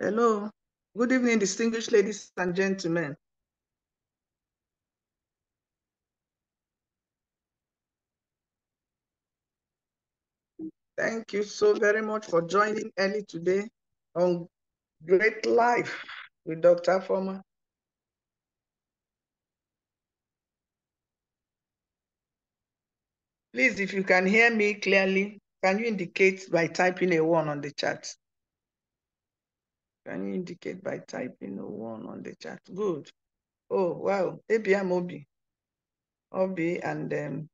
Hello. Good evening, distinguished ladies and gentlemen. Thank you so very much for joining early today on Great Life with Dr. Afoma. Please, if you can hear me clearly, can you indicate by typing a 1 on the chat? Can you indicate by typing a 1 on the chat? Good. Oh, wow. ABM Obi, and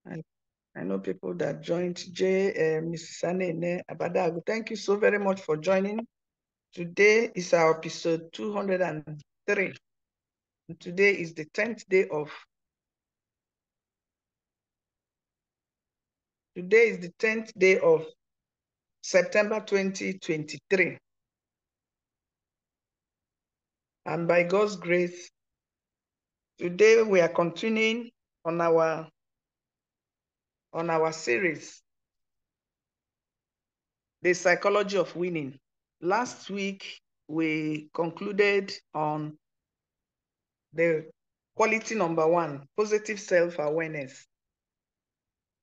I know people that joined. Mrs. Anene Abadagu. Thank you so very much for joining. Today is our episode 203. Today is the 10th day of September 2023. And by God's grace, today we are continuing on our series, The Psychology of Winning. Last week, we concluded on the quality number 1, positive self-awareness.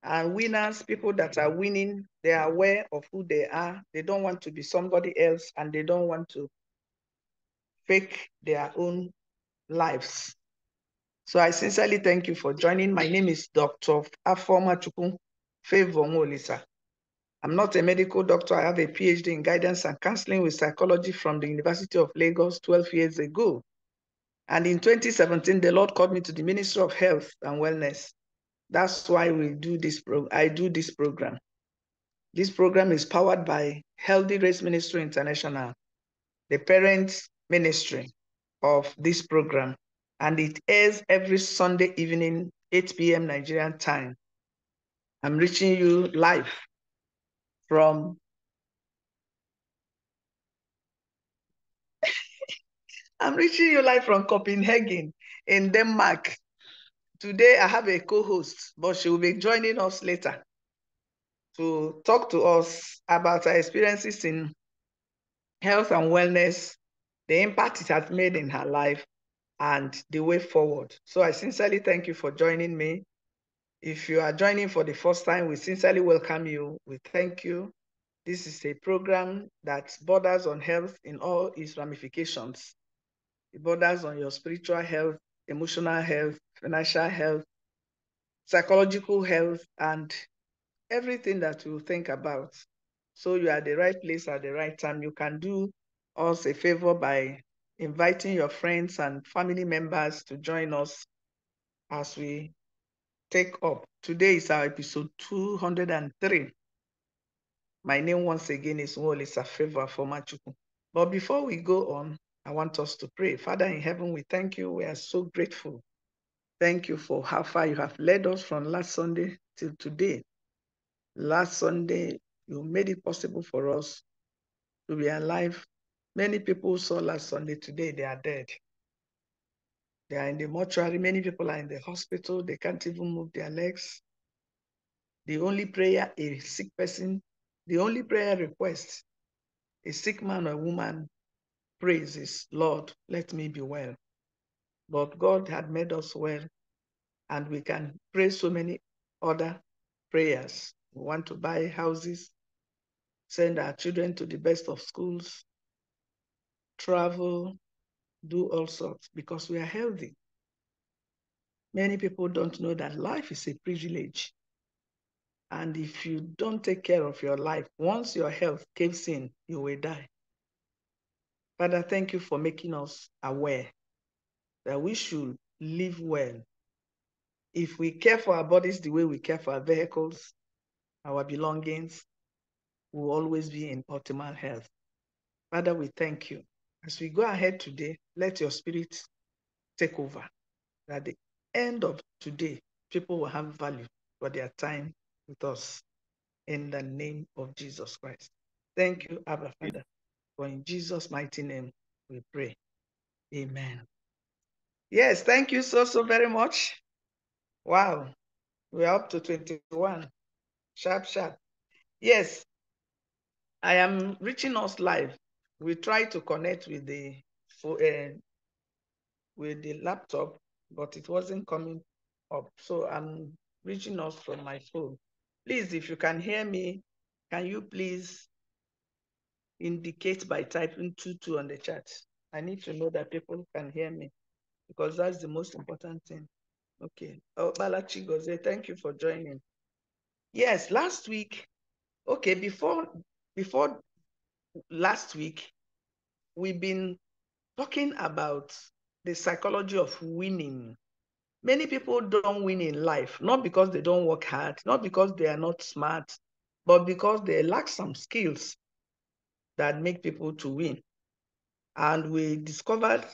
And winners, people that are winning, they are aware of who they are. They don't want to be somebody else, and they don't want to fake their own lives. So I sincerely thank you for joining. My name is Dr. Afoma Favour. I'm not a medical doctor. I have a PhD in guidance and counseling with psychology from the University of Lagos 12 years ago. And in 2017, the Lord called me to the Ministry of Health and Wellness. That's why I do this program. This program is powered by Healthy Race Ministry International, the parent ministry of this program. And it airs every Sunday evening, 8 p.m. Nigerian time. I'm reaching you live from Copenhagen in Denmark. Today I have a co-host, but she will be joining us later to talk to us about her experiences in health and wellness, the impact it has made in her life, and the way forward. So I sincerely thank you for joining me. If you are joining for the first time, we sincerely welcome you. We thank you. This is a program that borders on health in all its ramifications. It borders on your spiritual health, emotional health, financial health, psychological health, and everything that you think about. So you are at the right place at the right time. You can do us a favor by inviting your friends and family members to join us as we take up. Today is our episode 203. My name once again is Dr.Favour Afoma. But before we go on, I want us to pray. Father in heaven, we thank you. We are so grateful. Thank you for how far you have led us from last Sunday till today. Last Sunday, you made it possible for us to be alive. Many people saw last Sunday. Today, they are dead. They are in the mortuary. Many people are in the hospital. They can't even move their legs. The only prayer a sick person, the only prayer request a sick man or woman prays is, Lord, let me be well. But God had made us well, and we can pray so many other prayers. We want to buy houses, send our children to the best of schools, travel, do all sorts because we are healthy. Many people don't know that life is a privilege. And if you don't take care of your life, once your health caves in, you will die. Father, thank you for making us aware that we should live well. If we care for our bodies the way we care for our vehicles, our belongings, we will always be in optimal health. Father, we thank you. As we go ahead today, let your spirit take over. At the end of today, people will have value for their time with us. In the name of Jesus Christ. Thank you, Abba Father. For in Jesus' mighty name we pray. Amen. Yes, thank you so very much. Wow, we're up to 21. Sharp. Yes, I am reaching us live. We try to connect with the laptop, but it wasn't coming up. So I'm reaching us from my phone. Please, if you can hear me, can you please indicate by typing 22 on the chat? I need to know that people can hear me because that's the most important thing. Okay. Oh, Balachi Goze, thank you for joining. Yes, last week, okay, before last week, we've been talking about the psychology of winning. Many people don't win in life, not because they don't work hard, not because they are not smart, but because they lack some skills that make people to win. And we discovered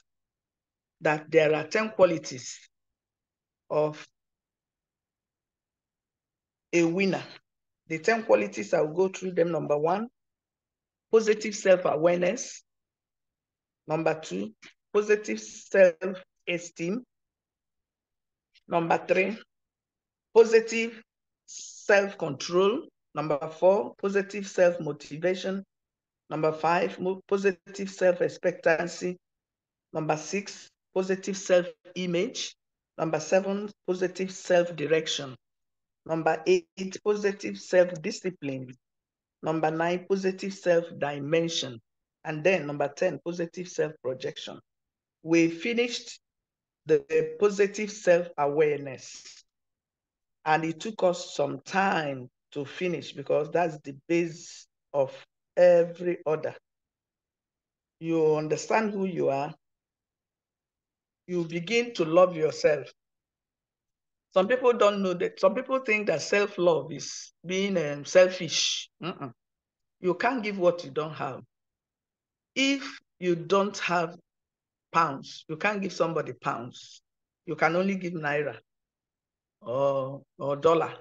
that there are 10 qualities of a winner. The 10 qualities, I'll go through them. Number 1, positive self-awareness. Number 2, positive self-esteem. Number 3, positive self-control. Number 4, positive self-motivation. Number 5, positive self-expectancy. Number 6, positive self-image. Number 7, positive self-direction. Number 8, positive self-discipline. Number 9, positive self-dimension. And then number 10, positive self-projection. We finished the positive self-awareness. And it took us some time to finish because that's the base of every other. You understand who you are. You begin to love yourself. Some people don't know that. Some people think that self-love is being selfish. You can't give what you don't have. If you don't have pounds, you can't give somebody pounds. You can only give naira or dollar.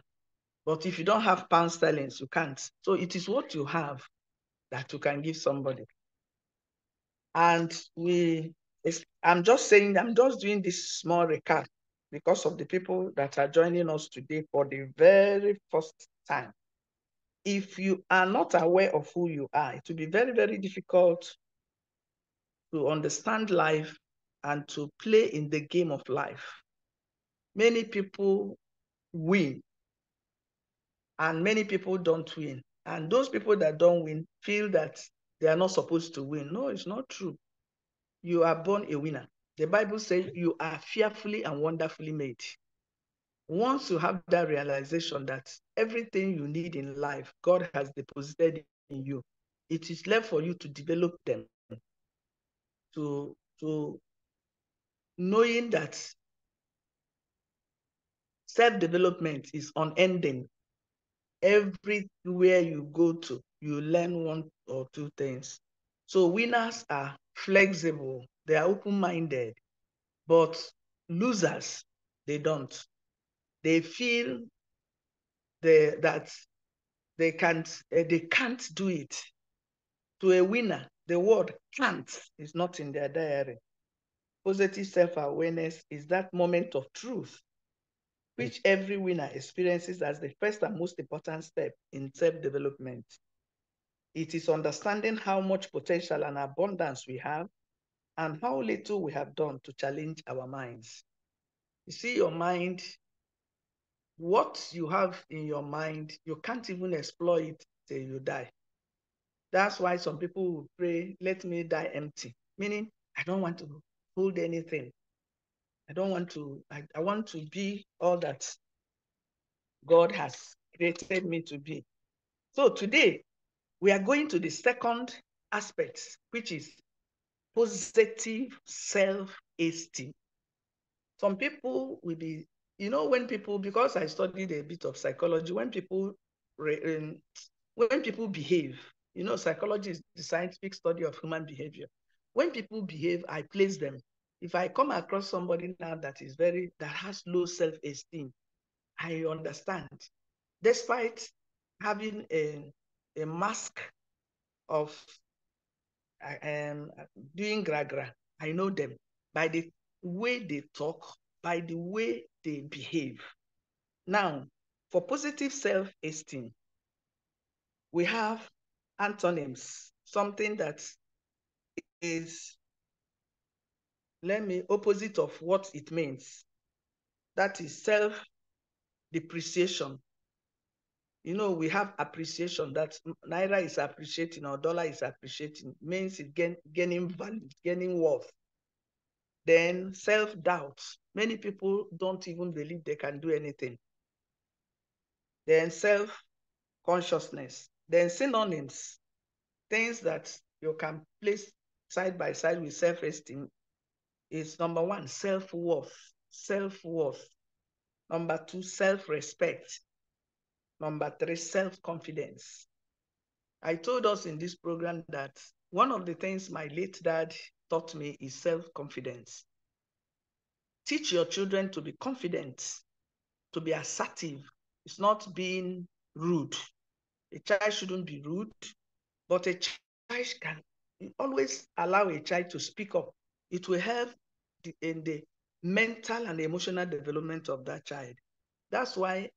But if you don't have pound sterling, you can't. So it is what you have that you can give somebody. And I'm just doing this small recap because of the people that are joining us today for the very first time. If you are not aware of who you are, it will be very, very difficult to understand life and to play in the game of life. Many people win and many people don't win. And those people that don't win feel that they are not supposed to win. No, it's not true. You are born a winner. The Bible says you are fearfully and wonderfully made. Once you have that realization that everything you need in life, God has deposited in you, it is left for you to develop them, to knowing that self-development is unending. Everywhere you go to, you learn one or two things. So winners are flexible, they are open-minded, but losers, they don't. They feel that they can't do it. To a winner, the word can't is not in their diary. Positive self-awareness is that moment of truth, which every winner experiences as the first and most important step in self-development. It is understanding how much potential and abundance we have and how little we have done to challenge our minds. You see, your mind, what you have in your mind, you can't even explore it till you die. That's why some people will pray, let me die empty, meaning I don't want to hold anything. I don't want to, I want to be all that God has created me to be. So today, we are going to the second aspect, which is positive self-esteem. Some people will be, when people, because I studied a bit of psychology, when people behave, psychology is the scientific study of human behavior. When people behave, I place them. If I come across somebody now that has low self-esteem, I understand. Despite having a mask of doing gra-gra, I know them by the way they talk, by the way they behave. Now, for positive self-esteem, we have antonyms, something that is, opposite of what it means. That is self-depreciation. You know, we have appreciation, that Naira is appreciating or dollar is appreciating, means it gaining value, gaining worth. Then self-doubt. Many people don't even believe they can do anything. Then self-consciousness. Then synonyms, things that you can place side by side with self-esteem is number one, self-worth. Self-worth. Number two, self-respect. Number three, self-confidence. I told us in this program that one of the things my late dad taught me is self-confidence. Teach your children to be confident, to be assertive. It's not being rude. A child shouldn't be rude, but a child can always allow a child to speak up. It will help in the mental and emotional development of that child. That's why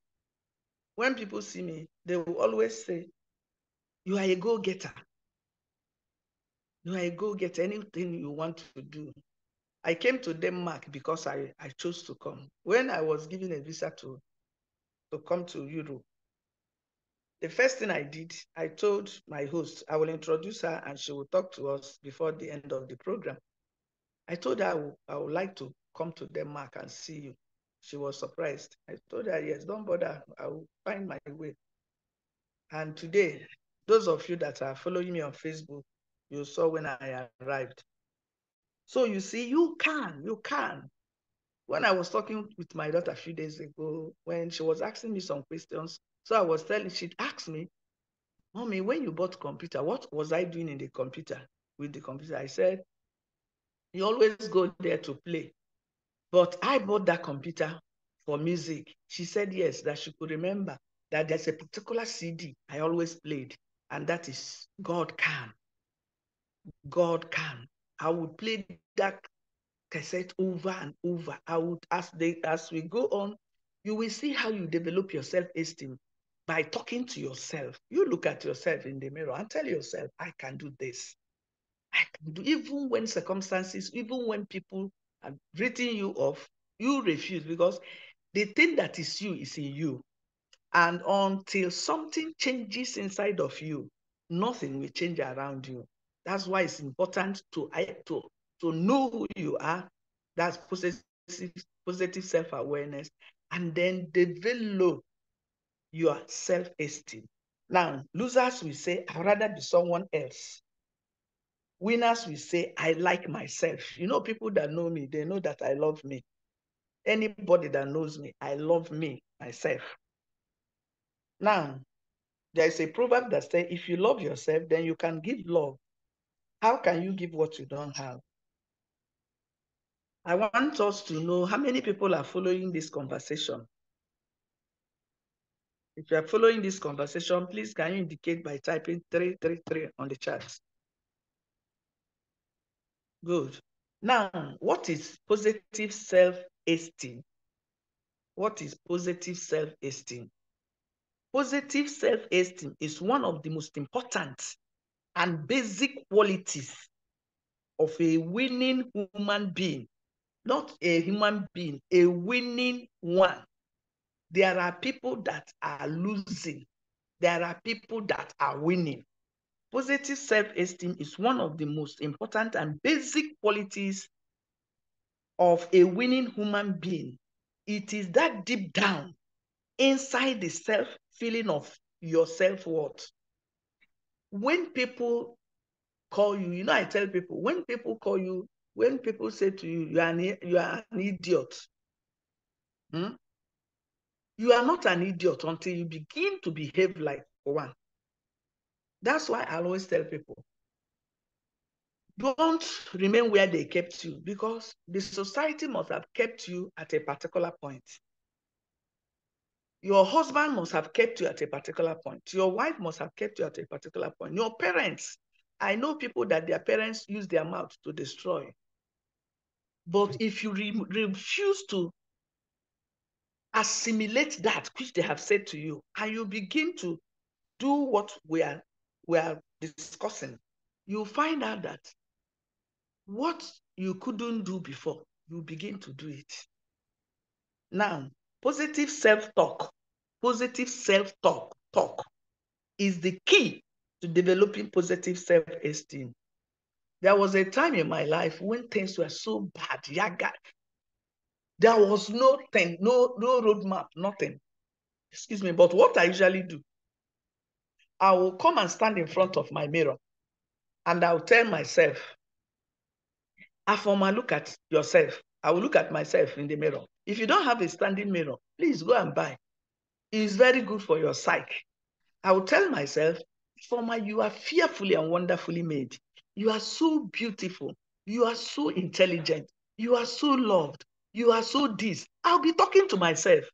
when people see me, they will always say, you are a go-getter. You are a go-getter. Anything you want to do. I came to Denmark because I chose to come. When I was given a visa to come to Europe, the first thing I did, I told my host, I will introduce her and she will talk to us before the end of the program. I told her I would like to come to Denmark and see you. She was surprised. I told her, yes, don't bother. I will find my way. And today, those of you that are following me on Facebook, you saw when I arrived. So you see, you can. When I was talking with my daughter a few days ago, when she was asking me some questions, so I was telling, she'd ask me, Mommy, when you bought computer, what was I doing in the computer, with the computer? I said, you always go there to play. But I bought that computer for music. She said yes, that she could remember that there's a particular CD I always played, and that is God Can. God Can. I would play that cassette over and over. I would, as we go on, you will see how you develop your self-esteem by talking to yourself. You look at yourself in the mirror and tell yourself, I can do this. I can do, even when circumstances, even when people are written you off, you refuse, because the thing that is you is in you. And until something changes inside of you, nothing will change around you. That's why it's important to know who you are. That's positive self-awareness, and then develop your self-esteem. Now, losers will say, I'd rather be someone else. Winners will say, I like myself. You know, people that know me, they know that I love me. Anybody that knows me, I love me, myself. Now, there is a proverb that says, if you love yourself, then you can give love. How can you give what you don't have? I want us to know how many people are following this conversation. If you are following this conversation, please can you indicate by typing 333 on the chat? Good. Now, what is positive self-esteem? What is positive self-esteem? Positive self-esteem is one of the most important and basic qualities of a winning human being. Not a human being, a winning one. There are people that are losing. There are people that are winning. Positive self-esteem is one of the most important and basic qualities of a winning human being. It is that deep down inside the self feeling of your self-worth. When people call you, you know, I tell people, when people call you, when people say to you, you are an idiot, you are not an idiot until you begin to behave like one. That's why I always tell people, don't remain where they kept you, because the society must have kept you at a particular point. Your husband must have kept you at a particular point. Your wife must have kept you at a particular point. Your parents, I know people that their parents use their mouth to destroy. But if you refuse to assimilate that which they have said to you, and you begin to do what we we are discussing, you find out that what you couldn't do before, you begin to do it. Now, positive self-talk is the key to developing positive self-esteem. There was a time in my life when things were so bad, yaga. There was nothing, no roadmap, nothing. Excuse me, but what I usually do, I will come and stand in front of my mirror and I'll tell myself, Afoma, look at yourself. I will look at myself in the mirror. If you don't have a standing mirror, please go and buy. It's very good for your psyche. I will tell myself, Afoma, you are fearfully and wonderfully made. You are so beautiful. You are so intelligent. You are so loved. You are so this. I'll be talking to myself.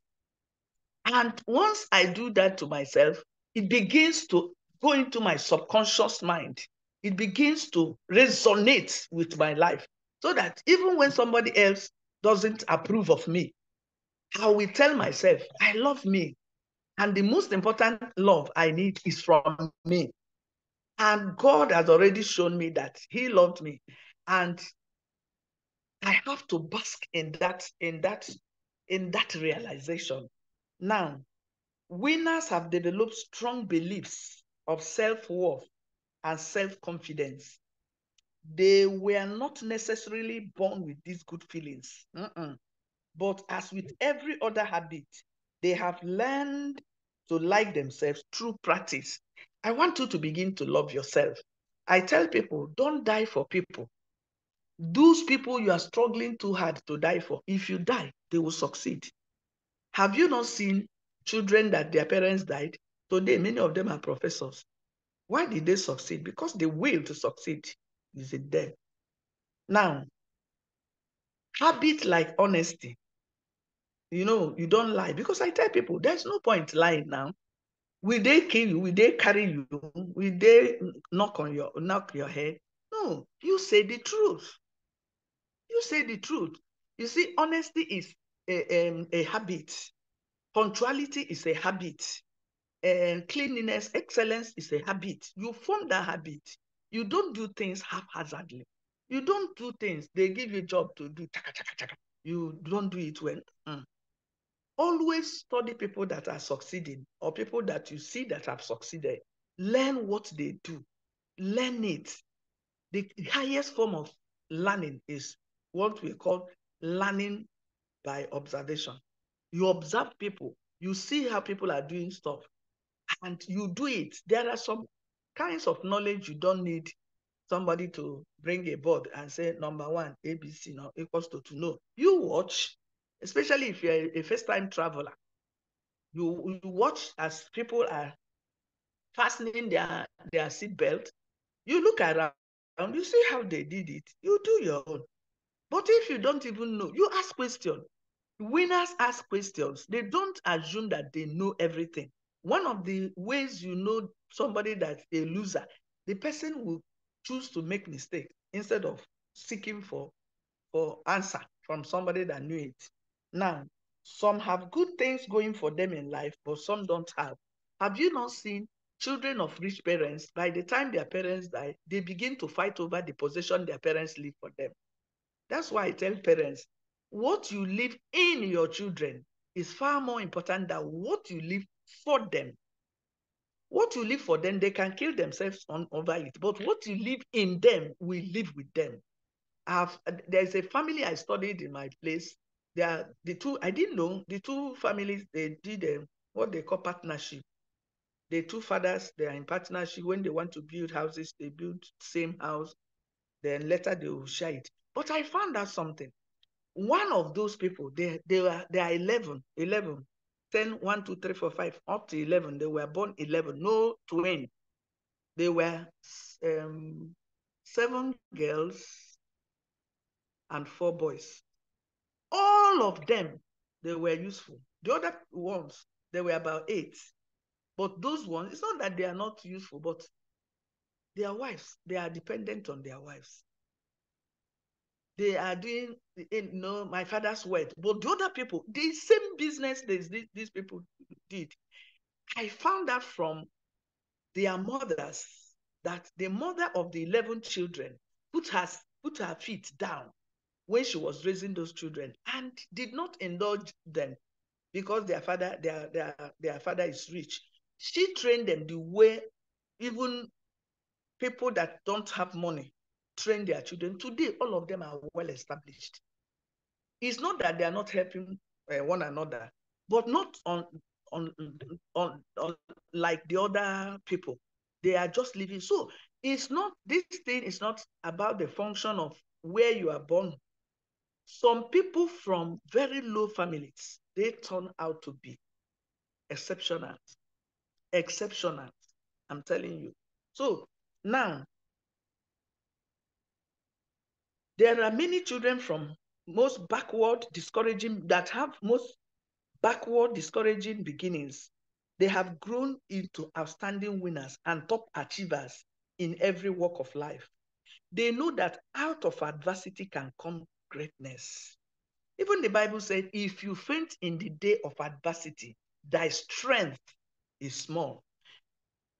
And once I do that to myself, it begins to go into my subconscious mind. It begins to resonate with my life so that even when somebody else doesn't approve of me, I will tell myself, I love me. And the most important love I need is from me. And God has already shown me that he loved me. And I have to bask in that realization. Now, winners have developed strong beliefs of self-worth and self-confidence. They were not necessarily born with these good feelings. But as with every other habit, they have learned to like themselves through practice. I want you to begin to love yourself. I tell people, don't die for people. Those people you are struggling too hard to die for, if you die, they will succeed. Have you not seen children that their parents died? Today, many of them are professors. Why did they succeed? Because the will to succeed is in them. Now, habit like honesty. You don't lie. Because I tell people, there's no point lying now. Will they kill you? Will they carry you? Will they knock your head? No, you say the truth. You say the truth. You see, honesty is a habit. Punctuality is a habit. Cleanliness, excellence is a habit. You form that habit. You don't do things haphazardly. You don't do things, they give you a job to do. Chaka, chaka, chaka. You don't do it well. Always study people that are succeeding or people that you see that have succeeded. Learn what they do. Learn it. The highest form of learning is what we call learning by observation. You observe people. You see how people are doing stuff and you do it. There are some kinds of knowledge you don't need somebody to bring a board and say, number one, ABC now equals to know. You watch, especially if you're a first-time traveler, you watch as people are fastening their seatbelt. You look around, you see how they did it. You do your own. But if you don't even know, you ask questions. Winners ask questions. They don't assume that they know everything. One of the ways you know somebody that's a loser, the person will choose to make mistakes instead of seeking for answer from somebody that knew it. Now, some have good things going for them in life, but some don't have. Have you not seen children of rich parents, by the time their parents die, they begin to fight over the possession their parents leave for them? That's why I tell parents, what you leave in your children is far more important than what you leave for them. What you leave for them, they can kill themselves over it, but what you leave in them will live with them. There's a family I studied in my place. I didn't know, the two families, they did what they call partnership. The two fathers, they are in partnership. When they want to build houses, they build same house. Then later they will share it. But I found out something. One of those people, they are 11, 10, 1, 2, 3, 4, 5, up to 11. They were born 11, no twin. They were 7 girls and 4 boys. All of them, they were useful. The other ones, they were about 8. But those ones, it's not that they are not useful, but their wives, they are dependent on their wives. They are doing, my father's work. But the other people, the same business these people did. I found that from their mothers. that the mother of the 11 children put her feet down when she was raising those children and did not indulge them because their father is rich. She trained them the way even people that don't have money train their children. Today, all of them are well established. It's not that they are not helping one another, but not on, on like the other people. They are just living. So it's not, this thing is not about the function of where you are born. Some people from very low families, they turn out to be exceptional. Exceptional. I'm telling you. So now, there are many children from most backward, discouraging, that have most backward, discouraging beginnings. They have grown into outstanding winners and top achievers in every walk of life. They know that out of adversity can come greatness. Even the Bible said, if you faint in the day of adversity, thy strength is small.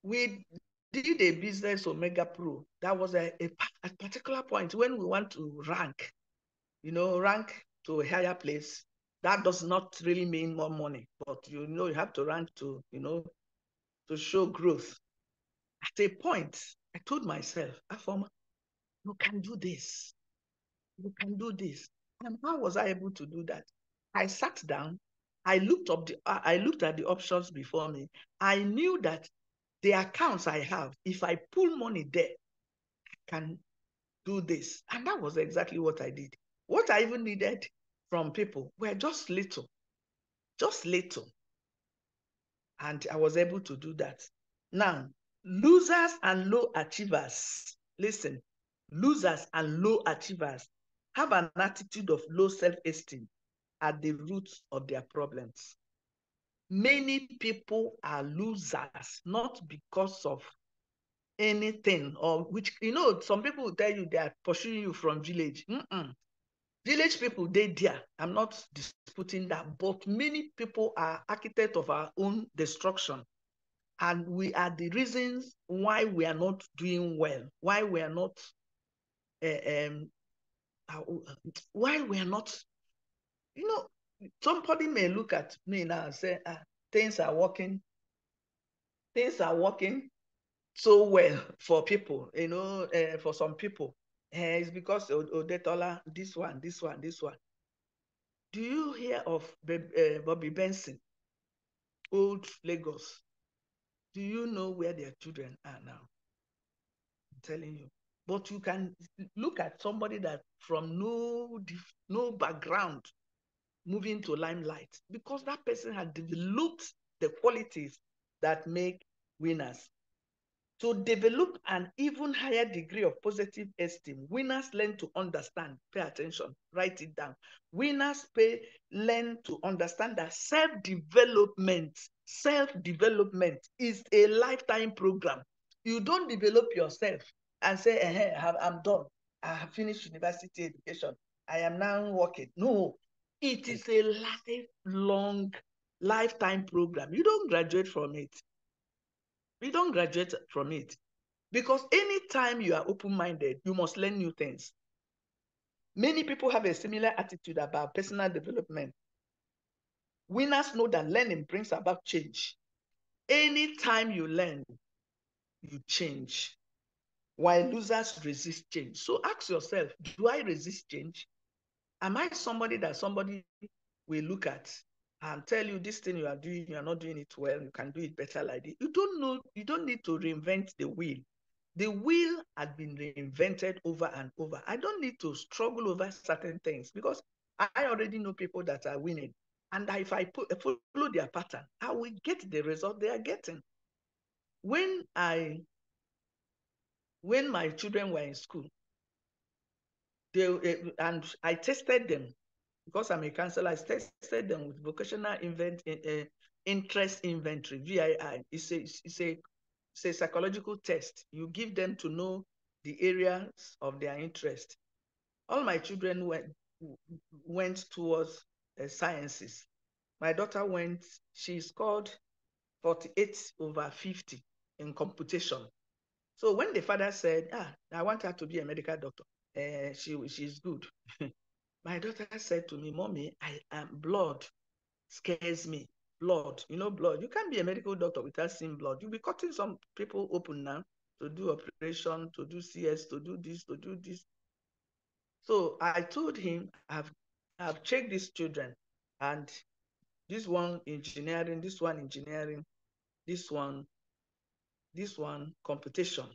We did a business Omega Pro. That was a particular point when we want to rank, rank to a higher place. That does not really mean more money, but you have to rank to, to show growth. At a point, I told myself, Afoma, you can do this. You can do this. And how was I able to do that? I sat down, I looked at the options before me. I knew that the accounts I have, if I pull money there, I can do this. And that was exactly what I did. What I even needed from people were just little. And I was able to do that. Now, losers and low achievers, listen, losers and low achievers have an attitude of low self-esteem at the root of their problems. Many people are losers, not because of anything, or which, some people will tell you they are pursuing you from village. Village people, they there. I'm not disputing that, but many people are architects of our own destruction. And we are the reasons why we are not doing well, why we are not, why we are not, somebody may look at me now and say, things are working so well for people, for some people. It's because Odetola, this one. Do you hear of Bobby Benson, old Lagos? Do you know where their children are now? I'm telling you. But you can look at somebody that from no background moving to limelight, because that person had developed the qualities that make winners. To develop an even higher degree of positive esteem, winners learn to understand, pay attention, write it down. Winners learn to understand that self-development is a lifetime program. You don't develop yourself and say, I'm done. I have finished university education. I am now working. No, it is a lifelong, lifetime program. You don't graduate from it. You don't graduate from it. Because anytime you are open-minded, you must learn new things. Many people have a similar attitude about personal development. Winners know that learning brings about change. Anytime you learn, you change, while losers resist change. So ask yourself, do I resist change? Am I somebody that somebody will look at and tell you this thing you are doing, you are not doing it well, you can do it better like this? You don't need to reinvent the wheel. The wheel had been reinvented over and over. I don't need to struggle over certain things because I already know people that are winning. And if I follow their pattern, I will get the result they are getting. When my children were in school, and I tested them, because I'm a counselor, I tested them with vocational interest inventory, VII. It's a psychological test. You give them to know the areas of their interest. All my children went towards sciences. My daughter she scored 48/50 in computation. So when the father said, I want her to be a medical doctor, she's good. My daughter said to me, Mommy, blood scares me. Blood, blood. You can't be a medical doctor without seeing blood. You'll be cutting some people open now to do operation, to do CS, to do this, to do this. So I told him, I've checked these children, and this one engineering, this one engineering, this one computation.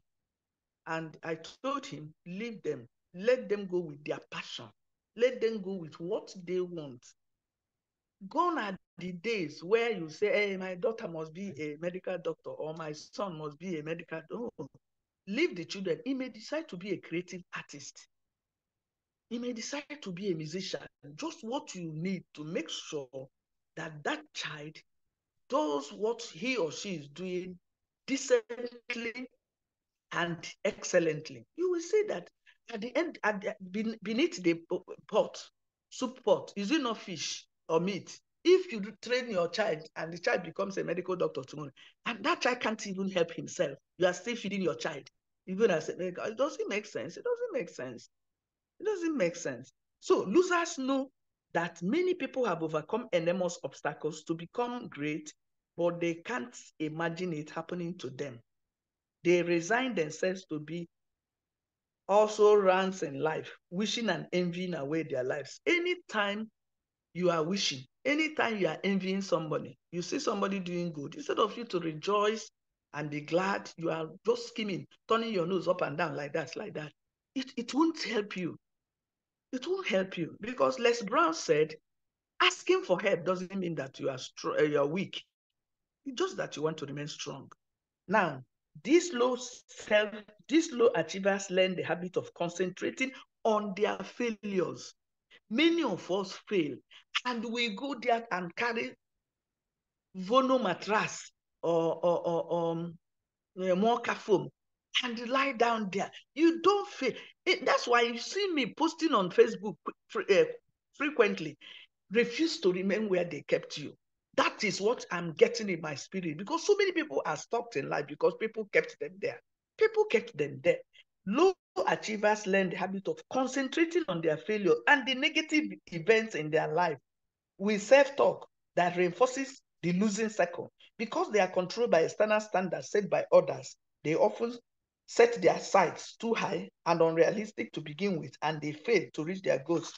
And I told him, leave them, let them go with their passion, let them go with what they want. Gone are the days where you say, hey, my daughter must be a medical doctor, or my son must be a medical doctor. No. Leave the children. He may decide to be a creative artist. He may decide to be a musician. Just what you need to make sure that that child does what he or she is doing decently and excellently. You will see that at the end, beneath the pot, soup pot, is it not fish or meat? If you train your child and the child becomes a medical doctor tomorrow, and that child can't even help himself, you are still feeding your child. Even as a medical, it doesn't make sense. It doesn't make sense. It doesn't make sense. So losers know that many people have overcome enormous obstacles to become great, but they can't imagine it happening to them. They resign themselves to be also ranks in life, wishing and envying away their lives. Anytime you are wishing, anytime you are envying somebody, you see somebody doing good, instead of you to rejoice and be glad, you are just skimming, turning your nose up and down like that, like that. It won't help you. It won't help you, because Les Brown said, asking for help doesn't mean that you are weak. It's just that you want to remain strong. Now, these low achievers learn the habit of concentrating on their failures. Many of us fail, and we go there and carry Vono mattress or Mocha foam and lie down there. You don't fail. That's why you see me posting on Facebook frequently. Refuse to remain where they kept you. That is what I'm getting in my spirit, because so many people are stuck in life because people kept them there. People kept them there. Low achievers learn the habit of concentrating on their failure and the negative events in their life with self-talk that reinforces the losing cycle. Because they are controlled by external standards set by others, they often set their sights too high and unrealistic to begin with, and they fail to reach their goals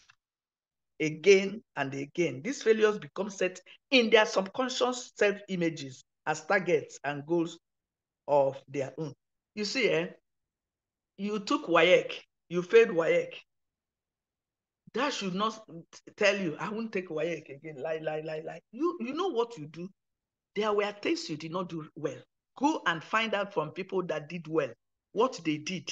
again and again. These failures become set in their subconscious self-images as targets and goals of their own. You see, you took WAEC, you failed WAEC. That should not tell you, I won't take WAEC again. Lie. You know what you do? There were things you did not do well. Go and find out from people that did well what they did.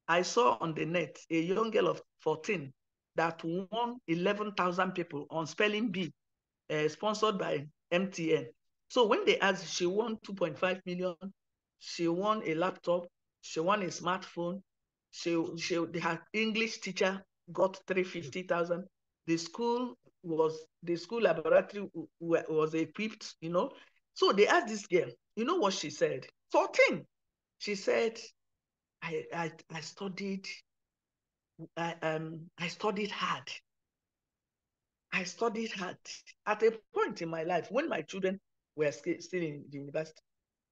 I saw on the net a young girl of 14 that won 11,000 people on spelling bee, sponsored by MTN. So when they asked, she won 2.5 million, she won a laptop, she won a smartphone, her English teacher got 350,000. The school laboratory was equipped, So they asked this girl, you know what she said? 14. She said, I studied I studied hard. I studied hard. At a point in my life, when my children were still in the university,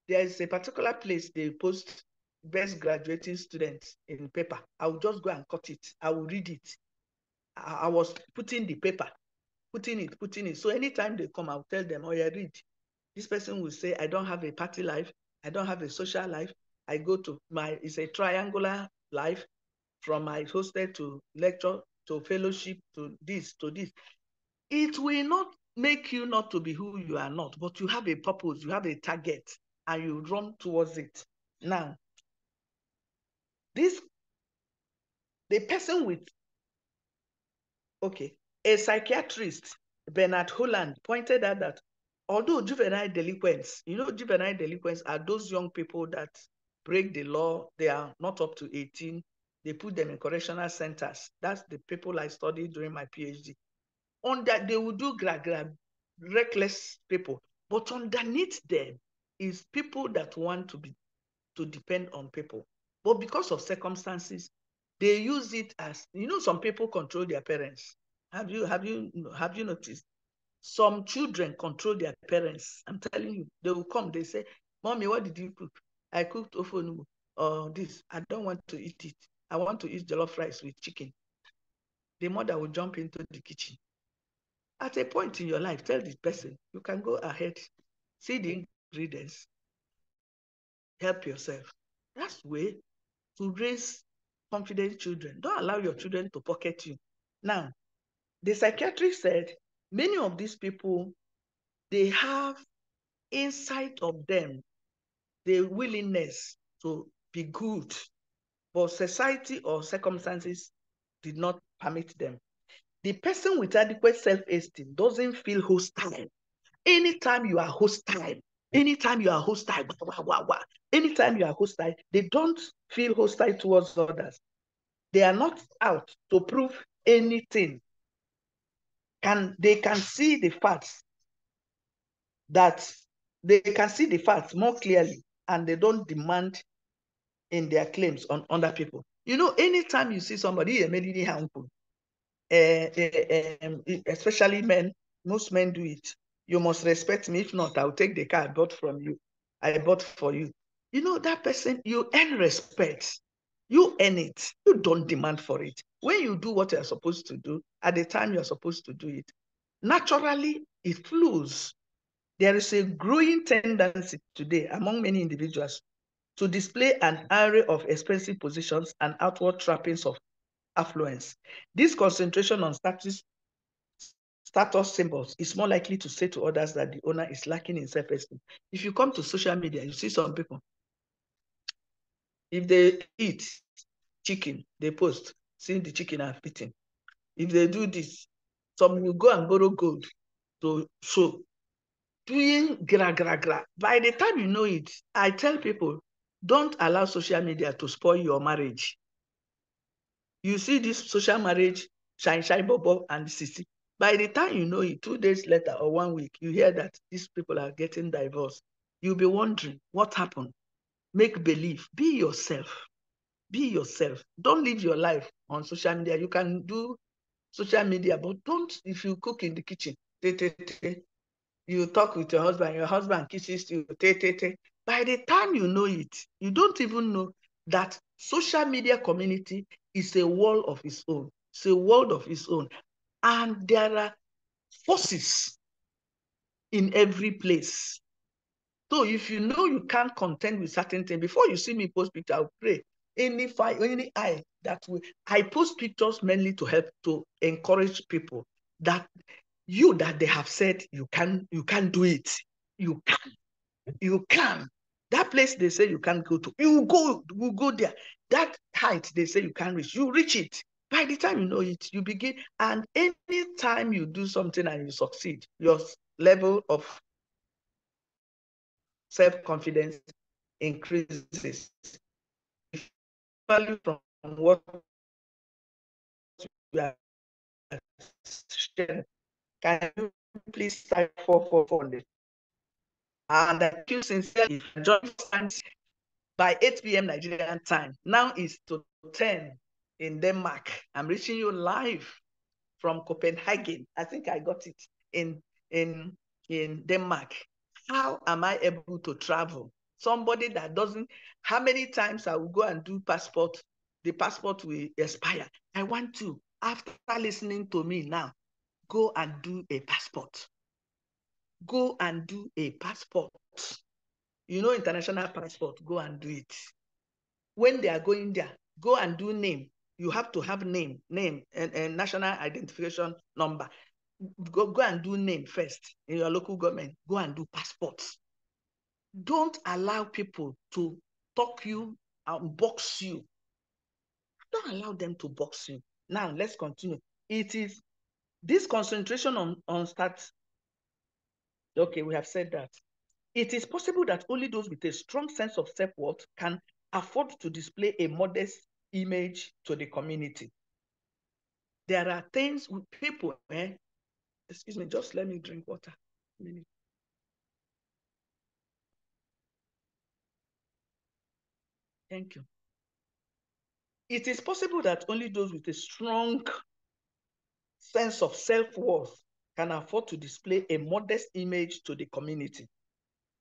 there is a particular place they post best graduating students in paper. I will just go and cut it. I will read it. I was putting the paper, putting it. So anytime they come, I'll tell them, oh yeah, read. This person will say, I don't have a party life. I don't have a social life. I go to it's a triangular life, from my hostel to lecture to fellowship to this. It will not make you not to be who you are not, but you have a purpose, you have a target, and you run towards it. Now, the person with, a psychiatrist, Bernard Holland, pointed out that although juvenile delinquents are those young people that break the law, they are not up to 18, they put them in correctional centers. That's the people I studied during my PhD. On that, they will do reckless people. But underneath them is people that want to be to depend on people. But because of circumstances, they use it as, some people control their parents. Have you noticed? Some children control their parents. I'm telling you, they will come, they say, Mommy, what did you cook? I cooked ofonumu or this. I don't want to eat it. I want to eat jollof rice with chicken. The mother will jump into the kitchen. At a point in your life, tell this person, you can go ahead, see the ingredients, help yourself. That's the way to raise confident children. Don't allow your children to pocket you. Now, the psychiatrist said many of these people, they have inside of them the willingness to be good, but society or circumstances did not permit them. The person with adequate self-esteem doesn't feel hostile. Anytime you are hostile, anytime you are hostile, anytime you are hostile, they don't feel hostile towards others. They are not out to prove anything. They can see the facts more clearly, and they don't demand in their claims on other people. Anytime you see somebody, especially men, most men do it. You must respect me. If not, I'll take the car I bought from you. I bought for you. That person, you earn respect. You earn it. You don't demand for it. When you do what you're supposed to do, at the time you're supposed to do it, naturally, it flows. There is a growing tendency today among many individuals to display an array of expensive positions and outward trappings of affluence. This concentration on status symbols is more likely to say to others that the owner is lacking in self-esteem. If you come to social media, you see some people, if they eat chicken, they post, see the chicken I've eaten. If they do this, some will go and borrow gold to show. Doing gra gra gra. By the time you know it, I tell people, don't allow social media to spoil your marriage. You see this social marriage, shine, bobo, and sissy. By the time you know it, 2 days later or 1 week, you hear that these people are getting divorced. You'll be wondering, what happened? Make believe. Be yourself. Be yourself. Don't live your life on social media. You can do social media, but don't, if you cook in the kitchen, you talk with your husband kisses you, by the time you know it, you don't even know that social media community is a world of its own. It's a world of its own. And there are forces in every place. So if you know you can't contend with certain things, before you see me post picture, I'll pray. Any eye that will, I post pictures mainly to help, to encourage people that they have said you can do it. You can. That place they say you can't go to, you go there. That height they say you can't reach, you reach it. By the time you know it, you begin. And anytime you do something and you succeed, your level of self-confidence increases. Value from what you are sharing. Can you please type 444? And thank you sincerely for joining us by 8 p.m. Nigerian time. Now it's to 10 in Denmark. I'm reaching you live from Copenhagen. I think I got it in Denmark. How am I able to travel? Somebody that doesn't, how many times I will go and do passport, the passport will expire. I want to, after listening to me now, go and do a passport. Go and do a passport. International passport, go and do it. When they are going there, go and do name. You have to have name, and national identification number. Go and do name first in your local government. Go and do passports. Don't allow people to talk you and box you. Don't allow them to box you. Now, let's continue. It is this concentration on stats. Okay, we have said that. It is possible that only those with a strong sense of self-worth can afford to display a modest image to the community. There are things with people, excuse me, just let me drink water. Thank you. It is possible that only those with a strong sense of self-worth can afford to display a modest image to the community.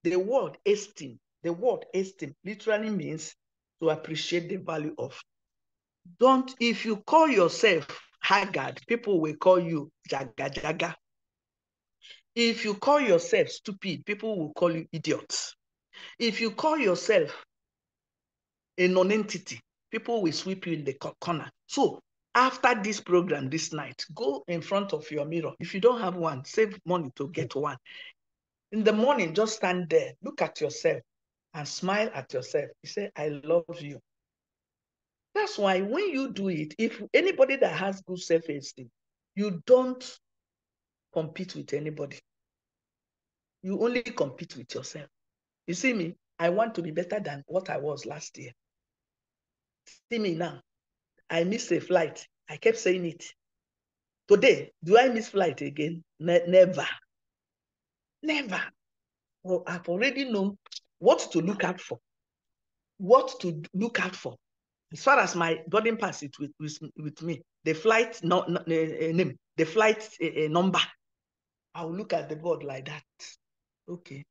The word esteem literally means to appreciate the value of. If you call yourself haggard, people will call you jaga jaga. If you call yourself stupid, people will call you idiots. If you call yourself a non-entity, people will sweep you in the corner. So after this program this night, go in front of your mirror. If you don't have one, save money to get one. In the morning, just stand there, look at yourself and smile at yourself. You say, I love you. That's why when you do it, if anybody that has good self-esteem, you don't compete with anybody. You only compete with yourself. You see me, I want to be better than what I was last year. See me now. I missed a flight. I kept saying it. Today, do I miss flight again? Never. Never. Well, I've already known what to look out for. What to look out for. As far as my boarding pass is with me, the flight name, the flight number, I'll look at the board like that. Okay.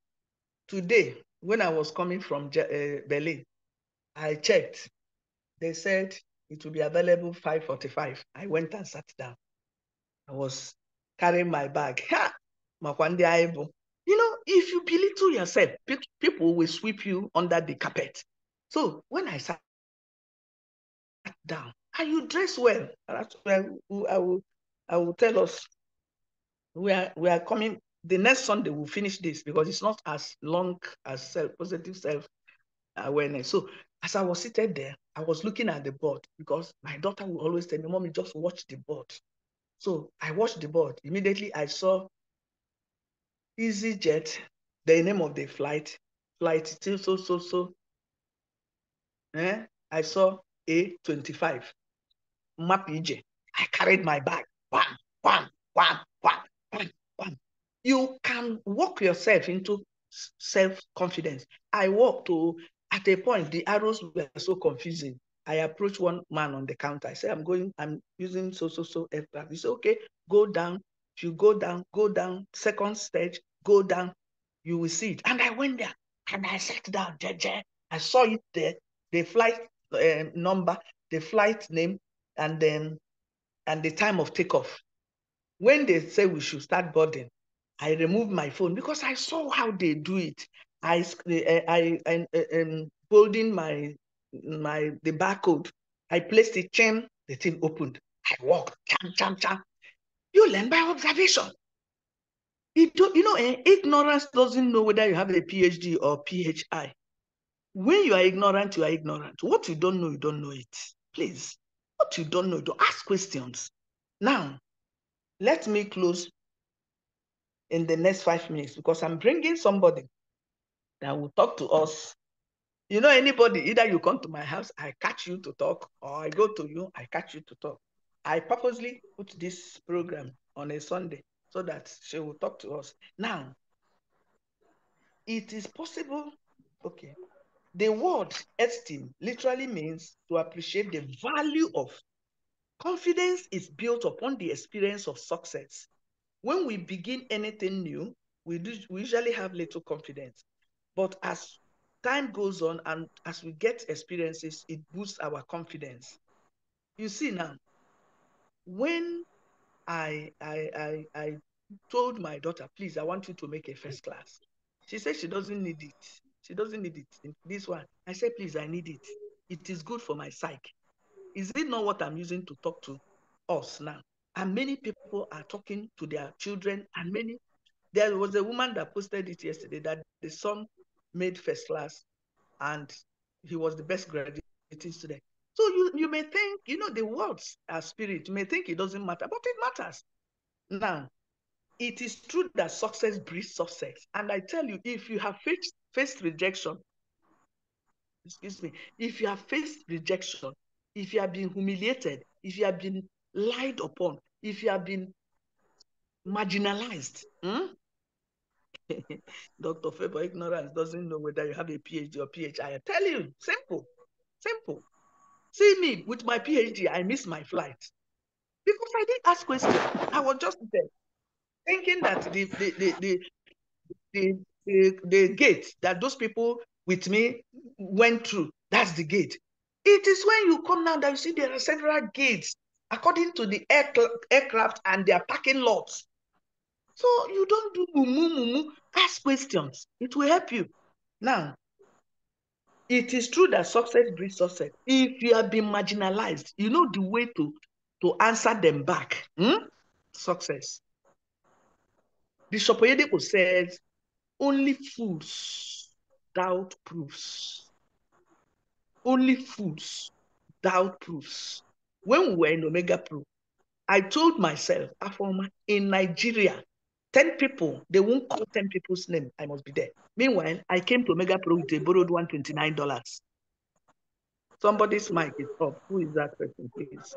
Today, when I was coming from Berlin, I checked. They said it will be available 5:45. I went and sat down. I was carrying my bag. Ha! You know, if you belittle yourself, people will sweep you under the carpet. So when I sat down, and you dress well, I will tell us we are coming. The next Sunday we'll finish this because it's not as long as positive self-awareness. So as I was seated there, I was looking at the board because my daughter will always tell me, Mommy, just watch the board. So I watched the board. Immediately I saw EasyJet, the name of the flight still so. I saw A25, MAPJ. I carried my bag. Wham, wham, wham, wham, wham, wham. You can walk yourself into self-confidence. I walked to, at a point, the arrows were so confusing. I approached one man on the counter. I said, I'm using so aircraft. He said, okay, go down. If you go down, second stage, go down, you will see it. And I went there and I sat down, I saw it there, the flight number, the flight name, and the time of takeoff. When they say we should start boarding, I removed my phone because I saw how they do it. I holding the barcode. I placed it, chain, the thing opened. I walked, cham. You learn by observation. Ignorance doesn't know whether you have a PhD or PHI. When you are ignorant, you are ignorant. What you don't know it. Please, what you don't know, don't ask questions. Now, let me close in the next 5 minutes because I'm bringing somebody that will talk to us. You know, anybody, either you come to my house, I catch you to talk, or I go to you, I catch you to talk. I purposely put this program on a Sunday so that she will talk to us. Now, it is possible, okay. The word esteem literally means to appreciate the value of. Confidence is built upon the experience of success. When we begin anything new, we usually have little confidence. But as time goes on and as we get experiences, it boosts our confidence. You see now, when I told my daughter, please, I want you to make a first class. She said she doesn't need it. She doesn't need it. This one. I said, please, I need it. It is good for my psyche. Is it not what I'm using to talk to us now? And many people are talking to their children, and there was a woman that posted it yesterday that the son made first class and he was the best graduating student. So you may think, the words are spirit. You may think it doesn't matter, but it matters. Now, it is true that success breeds success. And I tell you, if you have faced rejection, if you have faced rejection, if you have been humiliated, if you have been lied upon, if you have been marginalized, Dr. Favour, ignorance doesn't know whether you have a PhD or PhI. I tell you, simple. Simple. See me with my PhD, I missed my flight because I didn't ask questions. I was just there thinking that the gate that those people with me went through, that's the gate. It is when you come now that you see there are several gates according to the aircraft and their parking lots. So you don't do mumu. Ask questions. It will help you. Now, it is true that success breeds success. If you have been marginalized, you know the way to answer them back. Success. Bishop Oyedepo says, only fools doubt proofs. Only fools doubt proofs. When we were in Omega Pro, I told myself, Afoma, in Nigeria, 10 people, they won't call 10 people's name. I must be there. Meanwhile, I came to Omega Pro with a borrowed $129. Somebody's mic is up. Who is that person, please?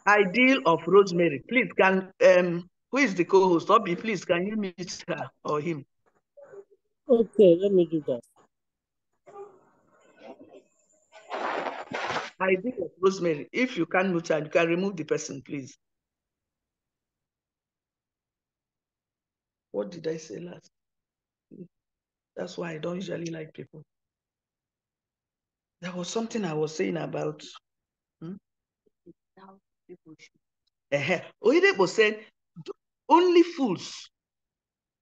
Ideal of Rosemary. Please, who is the co-host? Obi, please, can you meet her or him? Okay, let me do that. Ideal of Rosemary. If you can't mute her, you can remove the person, please. What did I say last? That's why I don't usually like people. There was something I was saying about. Oyedepo said, only fools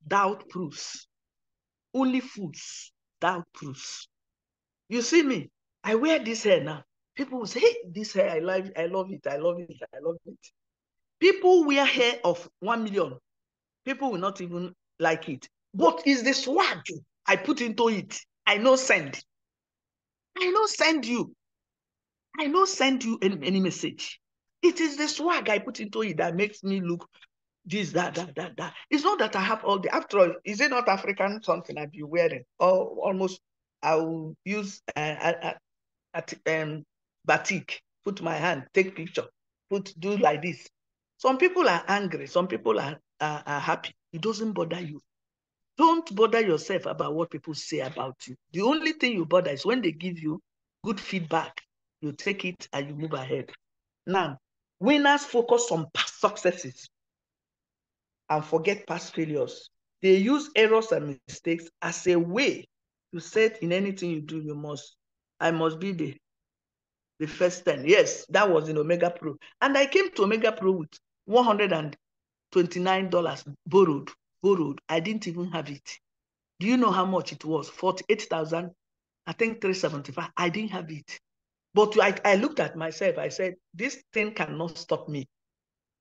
doubt proofs. Only fools doubt proofs. You see me, I wear this hair now. People will say, hey, this hair, I love it, I love it, I love it. People wear hair of 1 million. People will not even like it. But it's the swag I put into it. I know send. I know send you. I know send you any message. It is the swag I put into it that makes me look this, that. It's not that I have all the, after all, is it not African something I'd be wearing? Or almost, I will use batik, put my hand, take picture, do like this. Some people are angry, some people are happy. It doesn't bother you. Don't bother yourself about what people say about you. The only thing you bother is when they give you good feedback, you take it and you move ahead. Now, winners focus on past successes and forget past failures. They use errors and mistakes as a way to say in anything you do, I must be the first 10. Yes, that was in Omega Pro. And I came to Omega Pro with $129 borrowed. I didn't even have it. Do you know how much it was? 48,000, I think 375. I didn't have it. But I looked at myself. I said, this thing cannot stop me.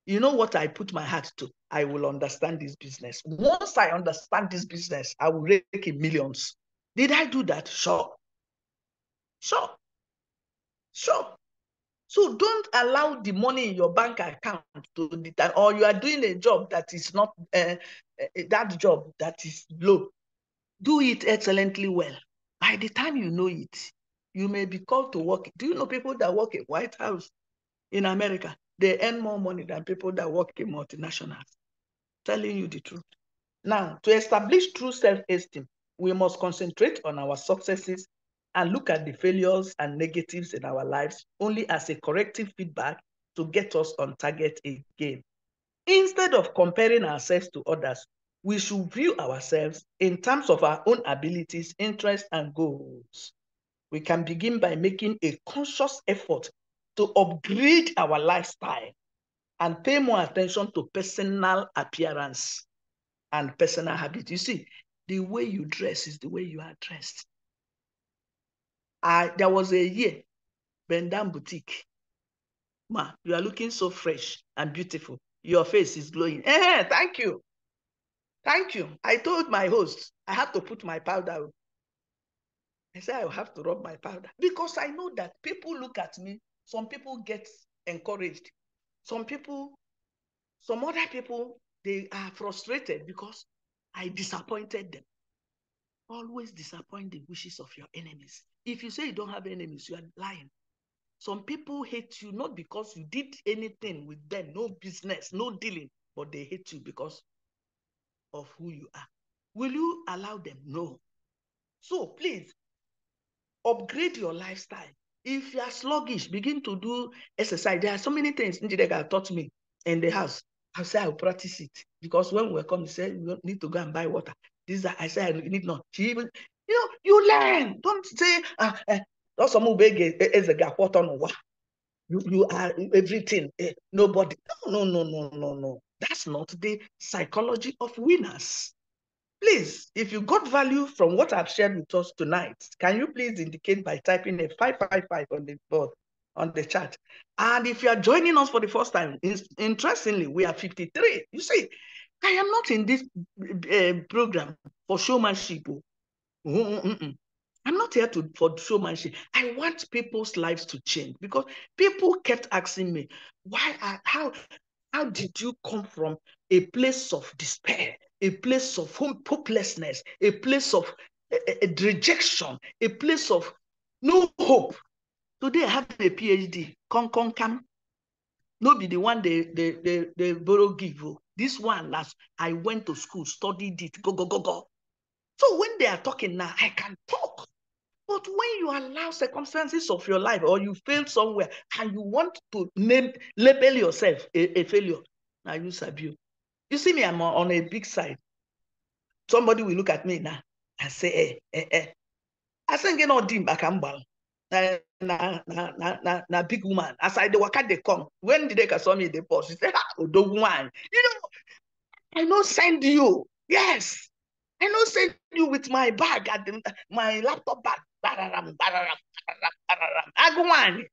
You know what I put my heart to? I will understand this business. Once I understand this business, I will rake in millions. Did I do that? Sure. So don't allow the money in your bank account to determine, or you are doing a job that is not that job that is low. Do it excellently well. By the time you know it, you may be called to work. Do you know people that work in White House in America? They earn more money than people that work in multinationals. Telling you the truth. Now, to establish true self-esteem, we must concentrate on our successes and look at the failures and negatives in our lives only as a corrective feedback to get us on target again. Instead of comparing ourselves to others, we should view ourselves in terms of our own abilities, interests, and goals. We can begin by making a conscious effort to upgrade our lifestyle and pay more attention to personal appearance and personal habit. You see, the way you dress is the way you are dressed. There was a year, Bendam Boutique. Ma, you are looking so fresh and beautiful. Your face is glowing. Thank you. Thank you. I told my host I have to put my powder. I said I will have to rub my powder because I know that people look at me. Some people get encouraged. Some other people, they are frustrated because I disappointed them. Always disappoint the wishes of your enemies. If you say you don't have enemies, you are lying. Some people hate you not because you did anything with them, no business, no dealing, but they hate you because of who you are. Will you allow them? No. So please, Upgrade your lifestyle. If you are sluggish, begin to do exercise. There are so many things Njideka taught me in the house. I say I will practice it because when we come, he said you need to go and buy water. This I say I need not. She even, you learn. Don't say you are everything. Nobody. No. That's not the psychology of winners. Please, if you got value from what I've shared with us tonight, can you please indicate by typing a 555 on the board, on the chat? And if you are joining us for the first time, interestingly, we are 53. You see, I am not in this program for showmanship. I'm not here for showmanship. I want people's lives to change because people kept asking me, how did you come from a place of despair, a place of hopelessness, a place of rejection, a place of no hope? Today I have a PhD. Come. No be the one they borrow give. This one last, I went to school, studied it, go. So when they are talking now, I can talk. But when you allow circumstances of your life or you fail somewhere and you want to label yourself a failure, now you sabi. You see me, I'm on a big side. Somebody will look at me now and say, I say, get no dim back and na big woman. As I the waka they come. When did they saw me in the post? She said, dog one. I know send you. Yes. I know send you with my bag at my laptop bag. Agwan.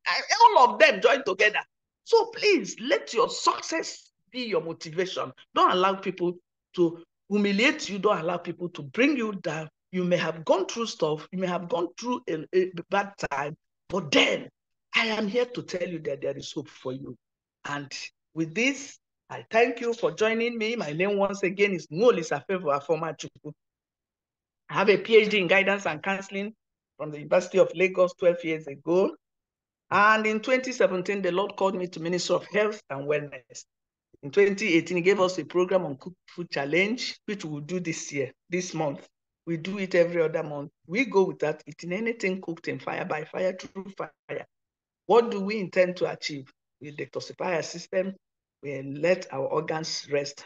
All of them join together. So please let your success be your motivation. Don't allow people to humiliate you. Don't allow people to bring you down. You may have gone through stuff. You may have gone through a bad time. But then I am here to tell you that there is hope for you. And with this, I thank you for joining me. My name once again is Dr.Favour Afoma. I have a PhD in guidance and counseling from the University of Lagos 12 years ago. And in 2017, the Lord called me to Ministry of Health and Wellness. In 2018, he gave us a program on Cook Food Challenge, which we'll do this month. We do it every other month. We go without eating anything cooked in fire, by fire, through fire. What do we intend to achieve? We detoxify our system. We let our organs rest.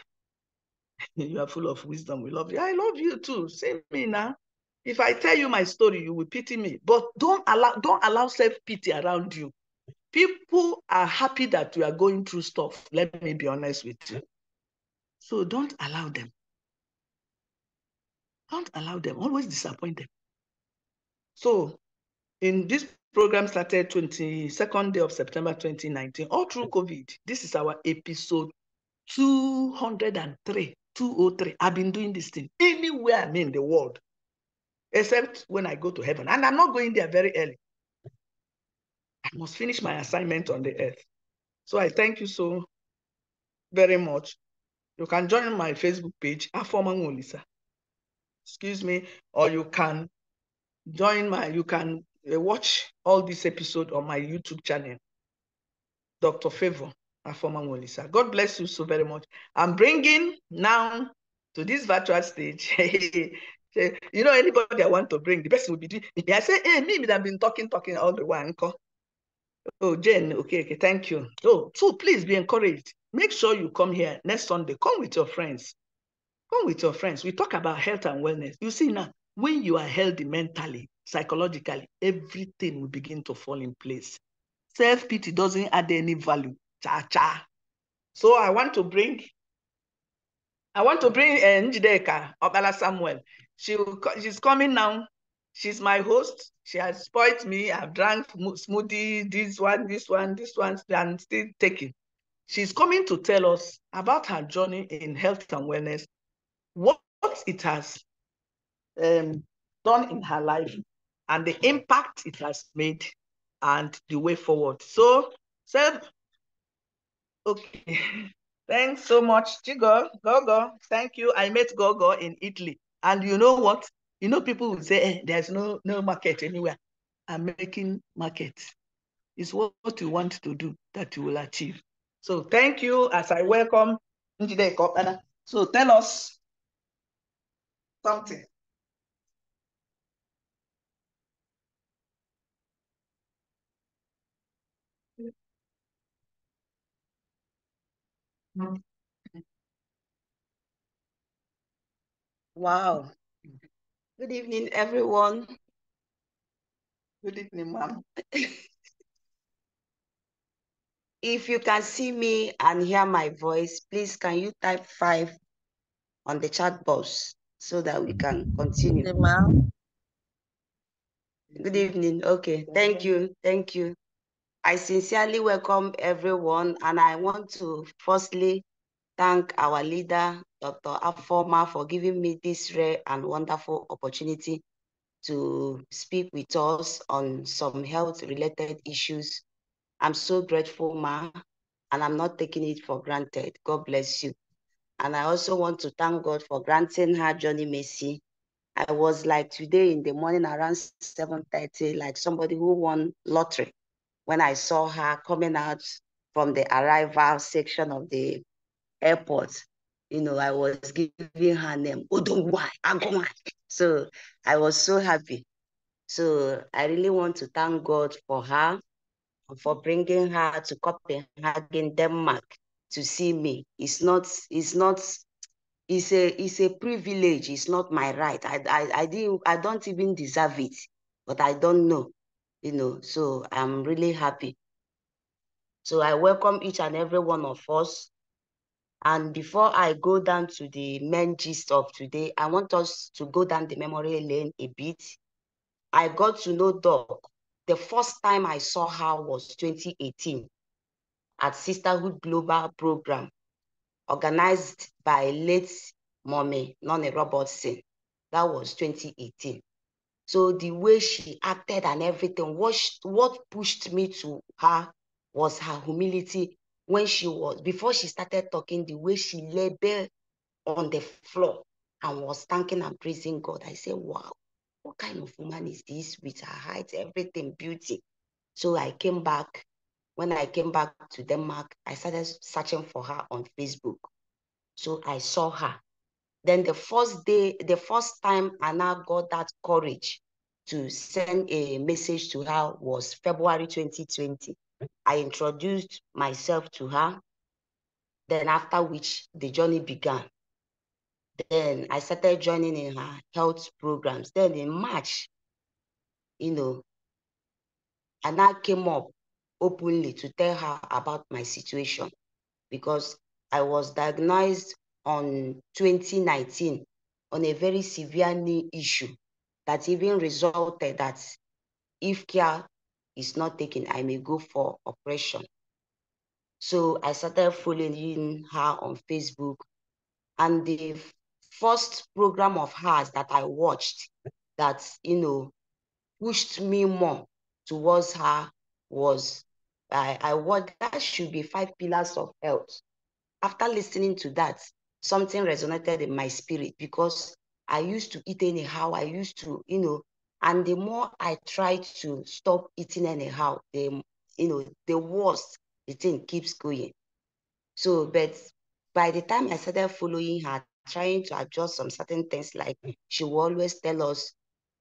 You are full of wisdom. We love you. I love you too. Same me now. If I tell you my story, you will pity me. But don't allow self-pity around you. People are happy that you are going through stuff. Let me be honest with you. So don't allow them. Don't allow them. Always disappoint them. So in this program started 22nd day of September 2019, all through COVID. This is our episode 203. 203. I've been doing this thing anywhere I'm in the world, except when I go to heaven. And I'm not going there very early. I must finish my assignment on the earth. So I thank you so very much. You can join my Facebook page, Afoma Ngolisa. Excuse me, or you can watch all this episode on my YouTube channel, Dr.Favour, Afoma Ngolisa. God bless you so very much. I'm bringing now to this virtual stage. Anybody I want to bring, the person will be doing. I say, hey, me that I've been talking all the while. Oh, Jen, okay, thank you. So please be encouraged. Make sure you come here next Sunday. Come with your friends. Come with your friends. We talk about health and wellness. You see now, when you are healthy mentally, psychologically, everything will begin to fall in place. Self-pity doesn't add any value. Cha. So I want to bring Njideka, Okpala Samuel. She's coming now. She's my host. She has spoiled me. I've drank smoothie, this one, and still taking. She's coming to tell us about her journey in health and wellness, what it has done in her life, and the impact it has made, and the way forward. So, okay. Thanks so much, Chigo. Gogo. Thank you. I met Gogo in Italy. And you know what? People will say, there's no market anywhere. I'm making market. It's what you want to do that you will achieve. So thank you as I welcome Njideka. So tell us something. Wow. Good evening, everyone. Good evening, ma'am. If you can see me and hear my voice, please can you type 5 on the chat box so that we can continue. Good, ma'am. Good evening. Okay, thank you. Thank you. I sincerely welcome everyone, and I want to firstly thank our leader, Dr. Afoma, for giving me this rare and wonderful opportunity to speak with us on some health-related issues. I'm so grateful, Ma, and I'm not taking it for granted. God bless you. And I also want to thank God for granting her Johnny Mercy. I was like today in the morning around 7:30, like somebody who won lottery when I saw her coming out from the arrival section of the airport. You know, I was giving her name, Odongwai, Agomai. So I was so happy. So I really want to thank God for her, for bringing her to Copenhagen, Denmark, to see me. It's a privilege. It's not my right. I don't even deserve it, but I don't know, so I'm really happy. So I welcome each and every one of us. And before I go down to the main gist of today, I want us to go down the memory lane a bit. I got to know Doc. The first time I saw her was 2018 at Sisterhood Global Program, organized by late Mommy Nonny Robertson. That was 2018. So the way she acted and everything, what pushed me to her was her humility before she started talking, the way she lay bare on the floor and was thanking and praising God. I said, wow, what kind of woman is this with her height, everything, beauty? So I came back. When I came back to Denmark, I started searching for her on Facebook. So I saw her. Then the first time Anna got that courage to send a message to her was February 2020. I introduced myself to her. Then after which the journey began. Then I started joining in her health programs. Then in March, Anna came up openly to tell her about my situation because I was diagnosed on 2019 on a very severe knee issue that even resulted that if care is not taken, I may go for operation. So I started following her on Facebook, and the first program of hers that I watched that, pushed me more towards her was I watched that should be 5 pillars of health. After listening to that, something resonated in my spirit because I used to eat anyhow. I used to, and the more I tried to stop eating anyhow, the worse the thing keeps going. So, but by the time I started following her, trying to adjust some certain things, like she will always tell us,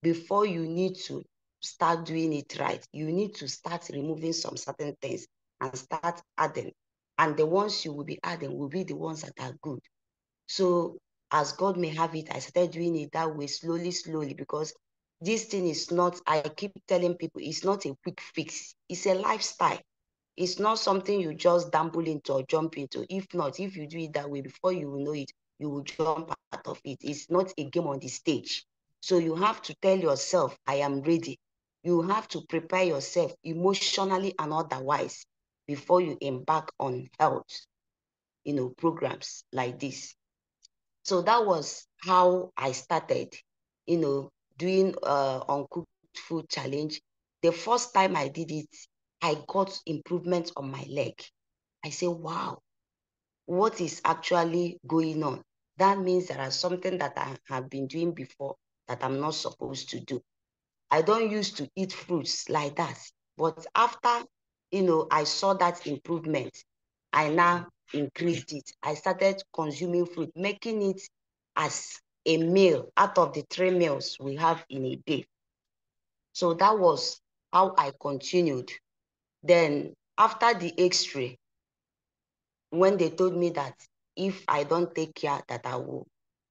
before you need to start doing it right, you need to start removing some certain things and start adding. And the ones you will be adding will be the ones that are good. So as God may have it, I started doing it that way, slowly, slowly, because this thing is not, I keep telling people, it's not a quick fix. It's a lifestyle. It's not something you just dabble into or jump into. If not, if you do it that way, before you will know it, you will jump out of it. It's not a game on the stage. So you have to tell yourself, I am ready. You have to prepare yourself emotionally and otherwise before you embark on health, programs like this. So that was how I started, doing uncooked food challenge. The first time I did it, I got improvement on my leg. I say, wow, what is actually going on? That means there are something that I have been doing before that I'm not supposed to do. I don't used to eat fruits like that. But after, I saw that improvement, I now increased it. I started consuming fruit, making it as a meal out of the 3 meals we have in a day. So that was how I continued. Then after the X-ray, when they told me that if I don't take care, that I will,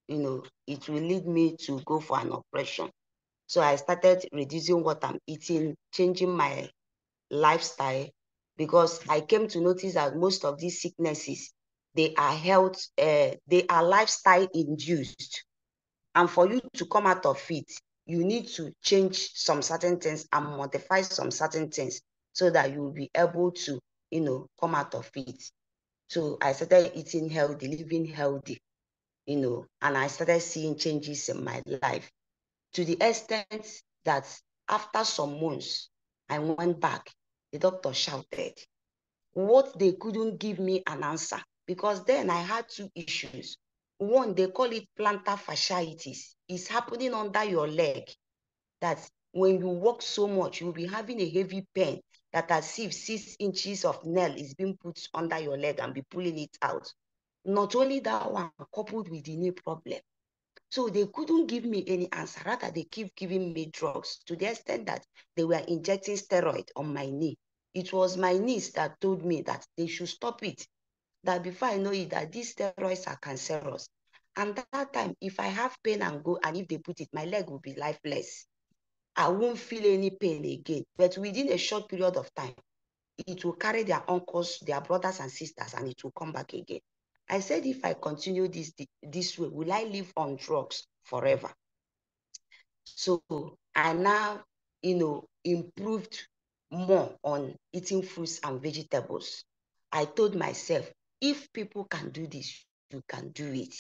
it will lead me to go for an operation. So I started reducing what I'm eating, changing my lifestyle, because I came to notice that most of these sicknesses, they are lifestyle induced. And for you to come out of it, you need to change some certain things and modify some certain things so that you will be able to, come out of it. So I started eating healthy, living healthy, and I started seeing changes in my life, to the extent that after some months, I went back. The doctor shouted. What they couldn't give me an answer, because then I had two issues. One, they call it plantar fasciitis. It's happening under your leg. That when you walk so much, you'll be having a heavy pain, that as if 6 inches of nail is being put under your leg and be pulling it out. Not only that one, coupled with the knee problem. So they couldn't give me any answer. Rather, they keep giving me drugs, to the extent that they were injecting steroid on my knee. It was my niece that told me that they should stop it. That before I know it, that these steroids are cancerous. And that time, if I have pain and go, and if they put it, my leg will be lifeless. I won't feel any pain again. But within a short period of time, it will carry their uncles, their brothers and sisters, and it will come back again. I said, if I continue this way, will I live on drugs forever? So I now, improved more on eating fruits and vegetables. I told myself, if people can do this, you can do it.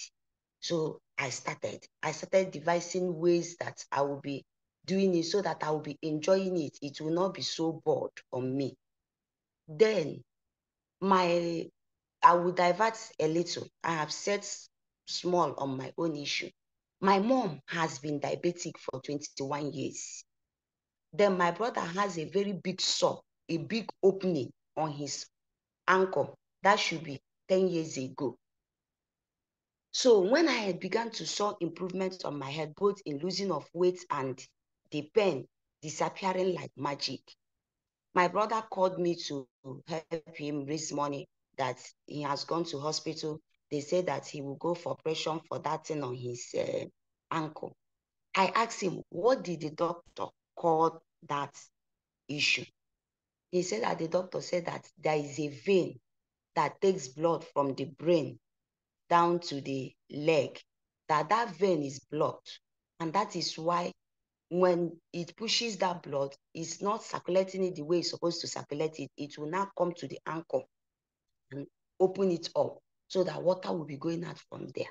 So I started devising ways that I will be doing it, so that I will be enjoying it. It will not be so bored on me. Then I will divert a little. I have set small on my own issue. My mom has been diabetic for 21 years. Then my brother has a very big sore, a big opening on his ankle. That should be 10 years ago. So when I had begun to saw improvements on my head, both in losing of weight and the pain disappearing like magic, my brother called me to help him raise money, that he has gone to hospital. They say that he will go for operation for that thing on his ankle. I asked him, what did the doctor call that issue? He said that the doctor said that there is a vein that takes blood from the brain down to the leg, that vein is blocked. And that is why when it pushes that blood, it's not circulating it the way it's supposed to circulate it. It will now come to the ankle and open it up, so that water will be going out from there.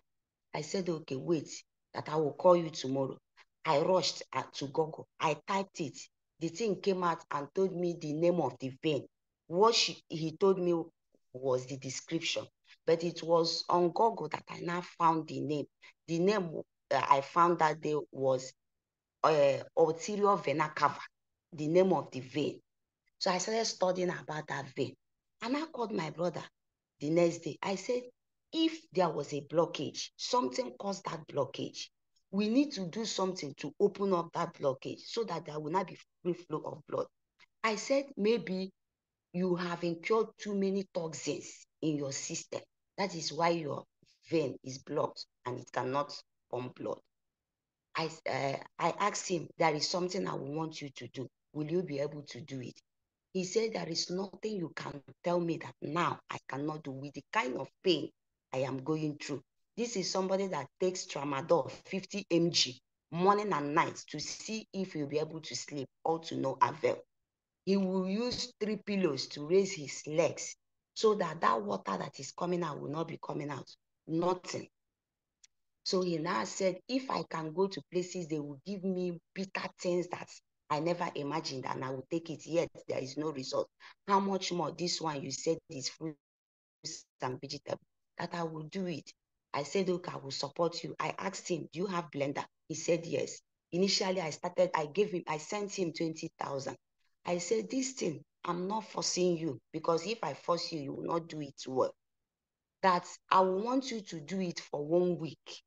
I said, okay, wait, that I will call you tomorrow. I rushed to Google. I typed it. The thing came out and told me the name of the vein. What he told me was the description, but it was on Google that I now found the name. The name I found that day was arterial vena cava, the name of the vein. So I started studying about that vein. And I called my brother the next day. I said, if there was a blockage, something caused that blockage, we need to do something to open up that blockage, so that there will not be free flow of blood. I said, maybe you have incurred too many toxins in your system. That is why your vein is blocked and it cannot pump blood. I asked him, there is something I want you to do. Will you be able to do it? He said, there is nothing you can tell me that now I cannot do with the kind of pain I am going through. This is somebody that takes tramadol, 50 mg, morning and night, to see if he'll be able to sleep, or to no avail. He will use 3 pillows to raise his legs, so that that water that is coming out will not be coming out. Nothing. So he now said, if I can go to places, they will give me bitter things that I never imagined, and I will take it, yet there is no result. How much more this one you said is fruits and vegetables, that I will do it. I said, okay, I will support you. I asked him, do you have blender? He said, yes. Initially, I sent him 20,000. I said, this thing, I'm not forcing you, because if I force you, you will not do it well. That I want you to do it for 1 week.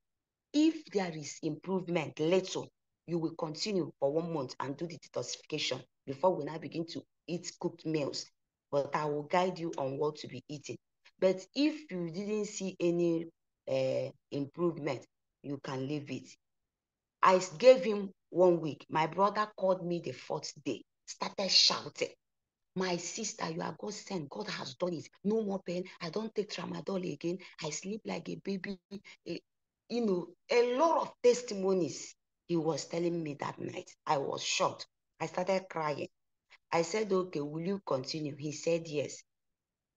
If there is improvement later, you will continue for 1 month and do the detoxification before we now begin to eat cooked meals. But I will guide you on what to be eating. But if you didn't see any improvement, you can leave it. I gave him 1 week. My brother called me the 4th day, started shouting, my sister, you are God sent. God has done it. No more pain. I don't take tramadol again. I sleep like a baby. You know, a lot of testimonies he was telling me that night. I was shocked. I started crying. I said, okay, will you continue? He said, yes.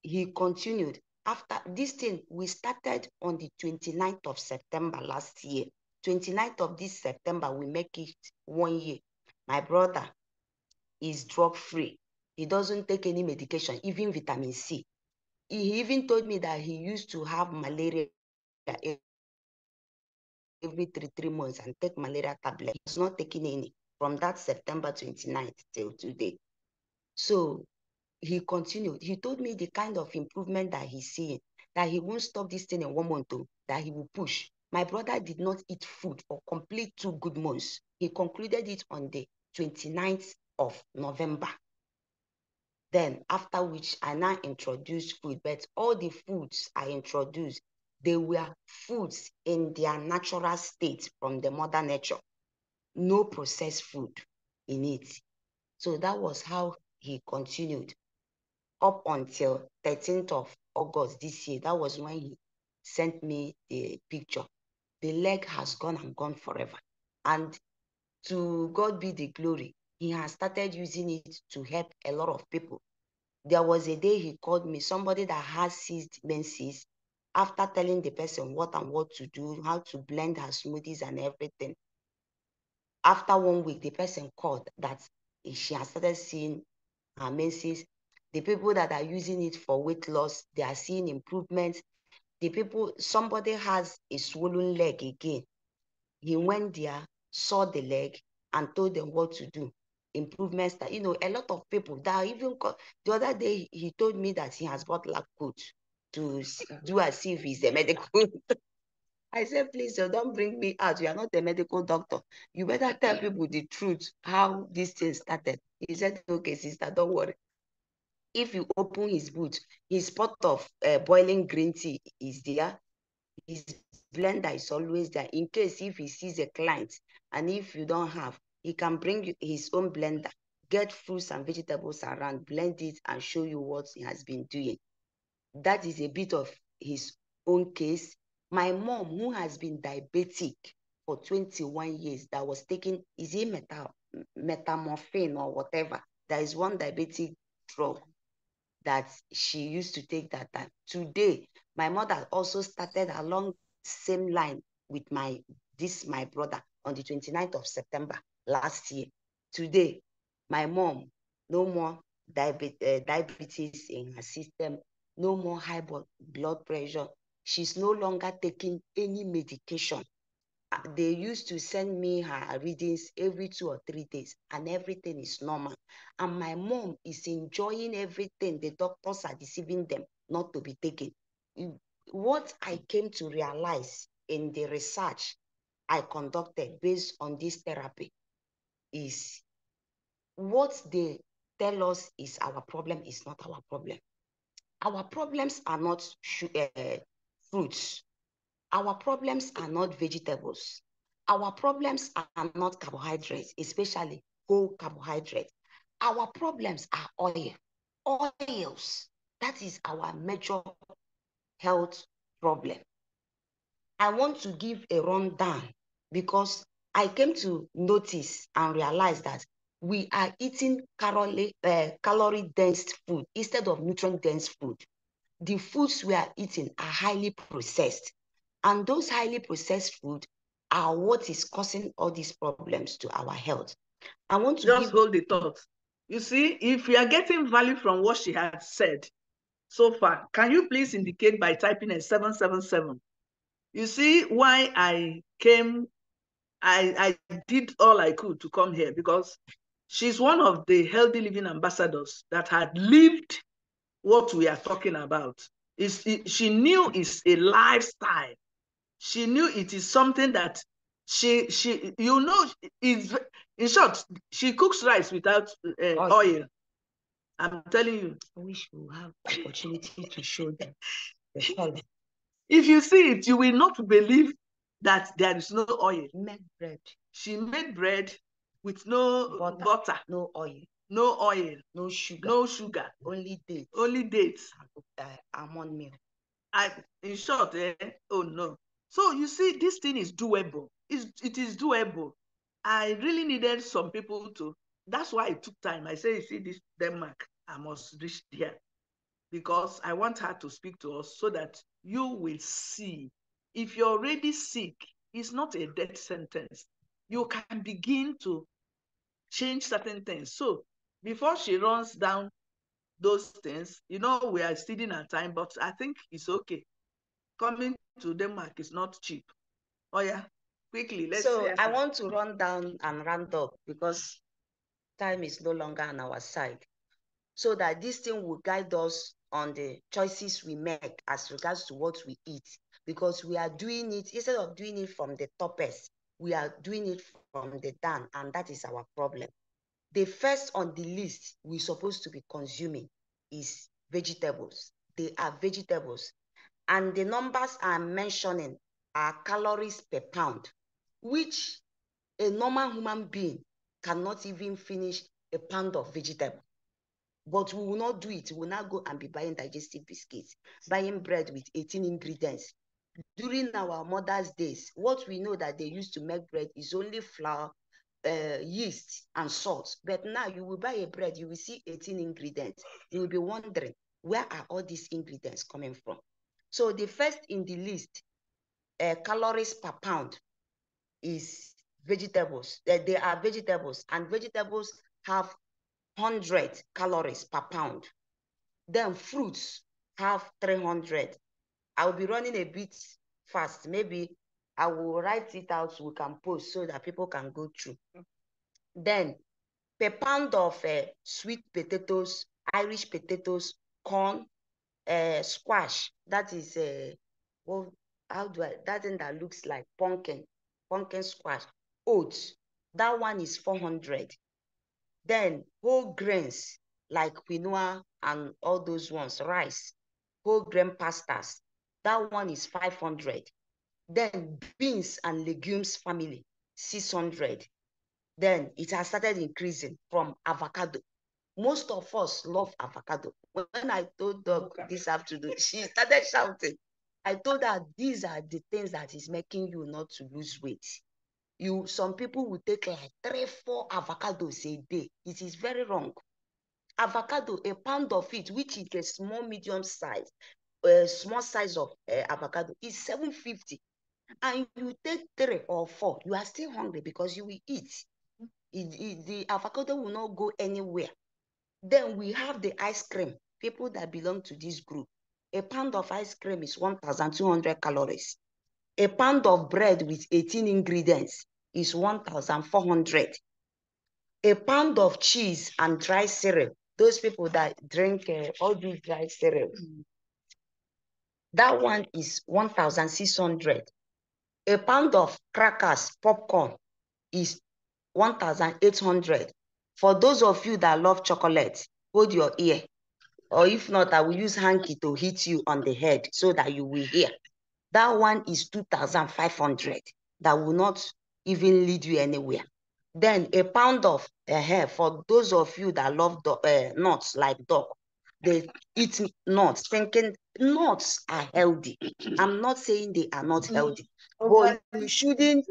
He continued. After this thing, we started on the 29th of September last year. 29th of this September, we make it 1 year. My brother is drug-free. He doesn't take any medication, even vitamin C. He even told me that he used to have malaria every three months and take malaria tablet. He's not taking any from that September 29th till today. So he continued. He told me the kind of improvement that he's seeing, that he won't stop this thing in 1 month, that he will push. My brother did not eat food for complete 2 good months. He concluded it on the 29th of November. Then after which I now introduced food, but all the foods I introduced, they were foods in their natural state from the mother nature. No processed food in it. So that was how he continued up until 13th of August this year. That was when he sent me the picture. The leg has gone and gone forever. And to God be the glory, he has started using it to help a lot of people. There was a day he called me, somebody that has ceased menses, after telling the person what and what to do, how to blend her smoothies and everything. After 1 week, the person called that she has started seeing her menses. The people that are using it for weight loss, they are seeing improvements. The people, somebody has a swollen leg again. He went there, saw the leg, and told them what to do. Improvements that, you know, a lot of people that even the other day he told me that he has bought lab coat to do as if he's a medical. I said, please, don't bring me out. You are not a medical doctor. You better tell people the truth, how this thing started. He said, okay, sister, don't worry. If you open his boot, his pot of boiling green tea is there. His blender is always there in case if he sees a client and if you don't have, he can bring you his own blender, get fruits and vegetables around, blend it and show you what he has been doing. That is a bit of his own case. My mom, who has been diabetic for 21 years, that was taking, is it metamorphine or whatever? There is one diabetic drug that she used to take that time. Today, my mother also started along same line with my brother on the 29th of September last year. Today, my mom, no more diabetes in her system, no more high blood pressure. She's no longer taking any medication. They used to send me her readings every 2 or 3 days, and everything is normal. And my mom is enjoying everything. The doctors are deceiving them not to be taken. What I came to realize in the research I conducted based on this therapy is what they tell us is our problem is not our problem. Our problems are not fruits. Our problems are not vegetables. Our problems are not carbohydrates, especially whole carbohydrates. Our problems are oils. That is our major health problem. I want to give a rundown because I came to notice and realize that we are eating calorie-dense food instead of nutrient-dense food. The foods we are eating are highly processed. And those highly processed food are what is causing all these problems to our health. I want to just hold the thought. You see, if we are getting value from what she has said so far, can you please indicate by typing a 777? You see why I came, I did all I could to come here, because she's one of the healthy living ambassadors that had lived what we are talking about. She knew it's a lifestyle. She knew it is something that she you know, is, in short, she cooks rice without oil. I'm telling you. I wish we have opportunity to show them. If you see it, you will not believe that there is no oil. Made bread. She made bread with no butter, no oil, no sugar, only dates, almond milk. In short, oh no. So you see, this thing is doable. It is doable. I really needed some people to. That's why it took time. I say, you see, this Denmark, I must reach there because I want her to speak to us so that you will see. If you're already sick, it's not a death sentence. You can begin to change certain things. So before she runs down those things, we are exceeding our time, but I think it's okay. Coming to Denmark is not cheap. Oh yeah, quickly, let's So I want to run down and round up because time is no longer on our side, so that this thing will guide us on the choices we make as regards to what we eat, because we are doing it, instead of doing it from the toppest, we are doing it from the down, and that is our problem. The first on the list we're supposed to be consuming is vegetables. They are vegetables. And the numbers I'm mentioning are calories per pound, which a normal human being cannot even finish a pound of vegetable. But we will not do it. We will not go and be buying digestive biscuits, buying bread with 18 ingredients. During our mother's days, what we know that they used to make bread is only flour, yeast, and salt. But now you will buy a bread, you will see 18 ingredients. You will be wondering, where are all these ingredients coming from? So the first in the list, calories per pound, is vegetables. They are vegetables, and vegetables have 100 calories per pound. Then fruits have 300. I'll be running a bit fast. Maybe I will write it out so we can post so that people can go through. Then per pound of sweet potatoes, Irish potatoes, corn, squash, that is well, that thing that looks like pumpkin squash, oats, that one is 400. Then whole grains like quinoa and all those ones, rice, whole grain pastas, that one is 500. Then beans and legumes family, 600. Then it has started increasing from avocado. Most of us love avocado. When I told Doc this afternoon, she started shouting. I told her these are the things that is making you not to lose weight. Some people will take like 3-4 avocados a day. It is very wrong. Avocado, a pound of it, which is a small medium size, small size of avocado, is 750. And you take 3 or 4, you are still hungry because you will eat. The avocado will not go anywhere. Then we have the ice cream. People that belong to this group, a pound of ice cream is 1,200 calories. A pound of bread with 18 ingredients is 1,400. A pound of cheese and dry cereal, those people that drink all these dry cereal, that one is 1,600. A pound of crackers, popcorn, is 1,800. For those of you that love chocolate, hold your ear. Or if not, I will use hanky to hit you on the head so that you will hear. That one is 2,500. That will not even lead you anywhere. Then a pound of hair, for those of you that love nuts like dog, they eat nuts, thinking nuts are healthy. I'm not saying they are not healthy, but you shouldn't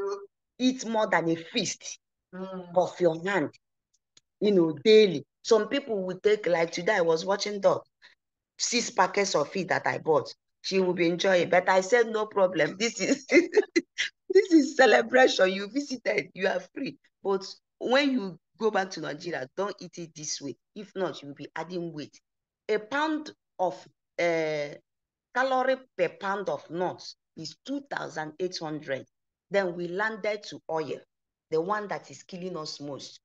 eat more than a fist of your hand, daily. Some people will take, like today I was watching dog, 6 packets of it that I bought. She will be enjoying, but I said no problem. This is this is celebration. You visited, you are free. But when you go back to Nigeria, don't eat it this way. If not, you will be adding weight. A pound of calorie per pound of nuts is 2,800. Then we landed to oil, the one that is killing us most.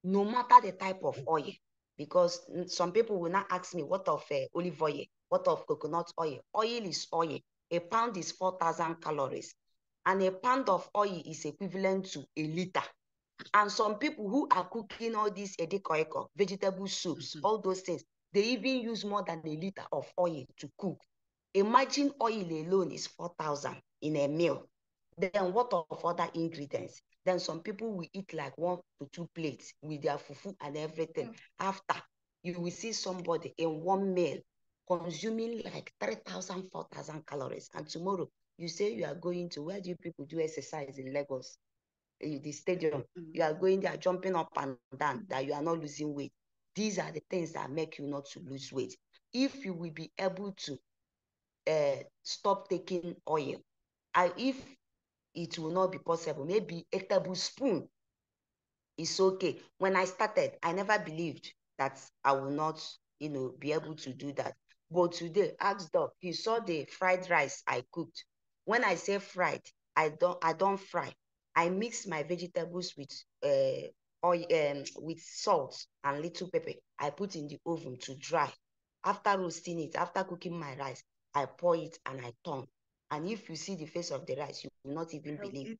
No matter the type of oil, because some people will not ask me, what of olive oil? What of coconut oil? Oil is oil. A pound is 4,000 calories. And a pound of oil is equivalent to a liter. And some people who are cooking all these edikoiko, vegetable soups, all those things, they even use more than a liter of oil to cook. Imagine oil alone is 4,000 in a meal. Then what of other ingredients? Then some people will eat like 1 to 2 plates with their fufu and everything. After, you will see somebody in one meal consuming like 3,000, 4,000 calories. And tomorrow, you say you are going to, where do you people do exercise in Lagos? The stadium. You are going there, jumping up and down, that you are not losing weight. These are the things that make you not to lose weight. If you will be able to stop taking oil, and if it will not be possible, maybe a tablespoon is okay. When I started, I never believed that I will not, be able to do that. But today, ask Doc, he saw the fried rice I cooked. When I say fried, I don't fry. I mix my vegetables with oil, with salt and little pepper. I put in the oven to dry. After roasting it, after cooking my rice, I pour it and I turn. And if you see the face of the rice, you will not even believe.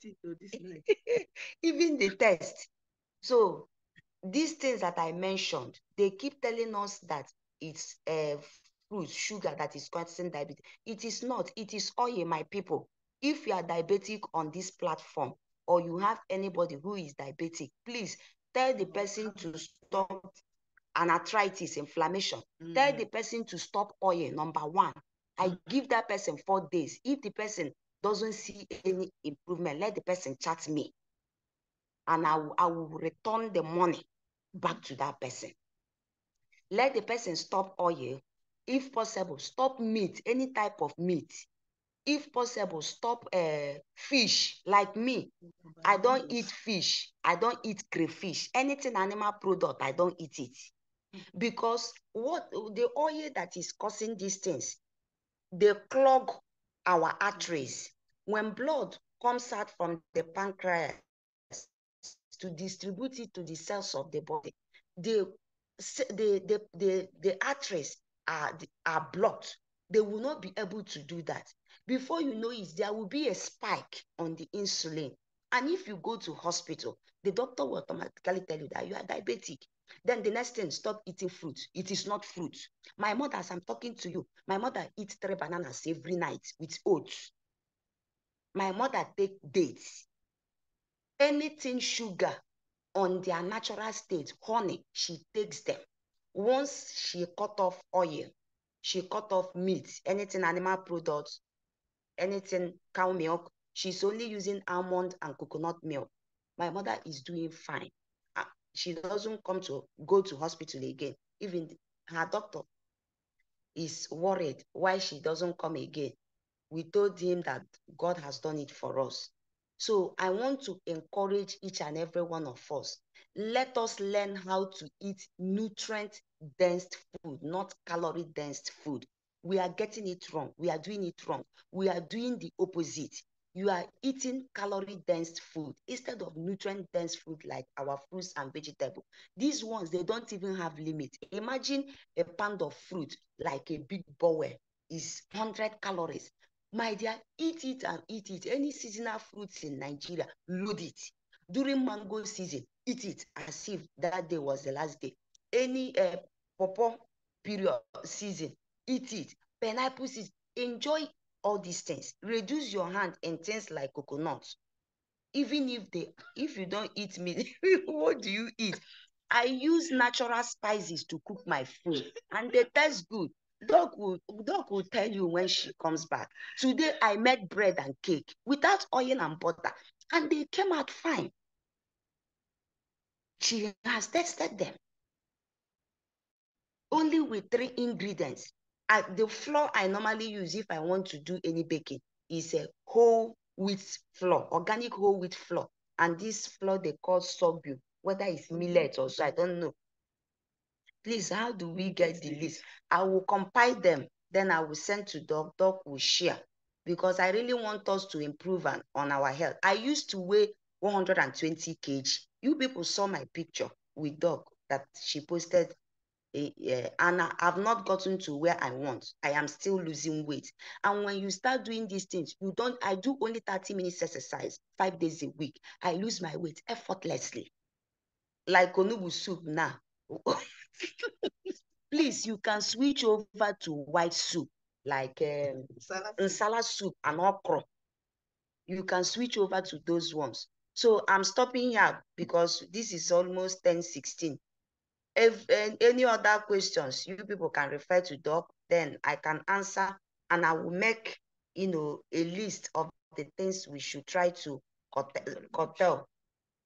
Even the taste. So these things that I mentioned, they keep telling us that it's fruit, sugar that is causing diabetes. It is not. It is oil, my people. If you are diabetic on this platform, or you have anybody who is diabetic, please tell the person to stop an arthritis, inflammation. Tell the person to stop oil, number one. I give that person 4 days. If the person doesn't see any improvement, let the person chat me. And I will return the money back to that person. Let the person stop oil. If possible, stop meat, any type of meat. If possible, stop fish. Like me, I don't eat fish. I don't eat crayfish. Anything animal product, I don't eat it. Because what the oil that is causing these things, they clog our arteries. When blood comes out from the pancreas to distribute it to the cells of the body, the arteries are blocked. They will not be able to do that. Before you know it, there will be a spike on the insulin. And if you go to hospital, the doctor will automatically tell you that you are diabetic. Then the next thing, stop eating fruit. It is not fruit. My mother, as I'm talking to you, my mother eats 3 bananas every night with oats. My mother take dates. Anything sugar on their natural state, honey, she takes them. Once she cut off oil, she cut off meat, anything animal products, anything cow milk, she's only using almond and coconut milk. My mother is doing fine. She doesn't go to hospital again. Even her doctor is worried why she doesn't come again. We told him that God has done it for us. So I want to encourage each and every one of us. Let us learn how to eat nutrient-dense food, not calorie-dense food. We are getting it wrong. We are doing it wrong. We are doing the opposite. You are eating calorie-dense food instead of nutrient-dense food like our fruits and vegetables. These ones, they don't even have limit. Imagine a pound of fruit like a big bowl is 100 calories. My dear, eat it and eat it. Any seasonal fruits in Nigeria, load it. During mango season, eat it as if that day was the last day. Any pawpaw period season, eat it. Pineapple season, enjoy all these things. Reduce your hand in things like coconut. Even if you don't eat meat, what do you eat? I use natural spices to cook my food, and they taste good. Doc will tell you when she comes back. Today, I made bread and cake without oil and butter, and they came out fine. She has tested them. Only with 3 ingredients. The flour I normally use if I want to do any baking is a whole wheat flour, organic whole wheat flour. And this flour they call sorghum, whether it's millet or so, I don't know. Please, how do we get the list? I will compile them, then I will send to Doc. Doc will share, because I really want us to improve on our health. I used to weigh 120 kg. You people saw my picture with Doc that she posted, and I've not gotten to where I want. I am still losing weight. And when you start doing these things, I do only 30 minutes exercise 5 days a week. I lose my weight effortlessly. Like onubu soup now. Please, you can switch over to white soup. like nsala soup and okra. You can switch over to those ones. So I'm stopping here because this is almost 10:16. If any other questions, you people can refer to Doc, then I can answer, and I will make, a list of the things we should try to curtail,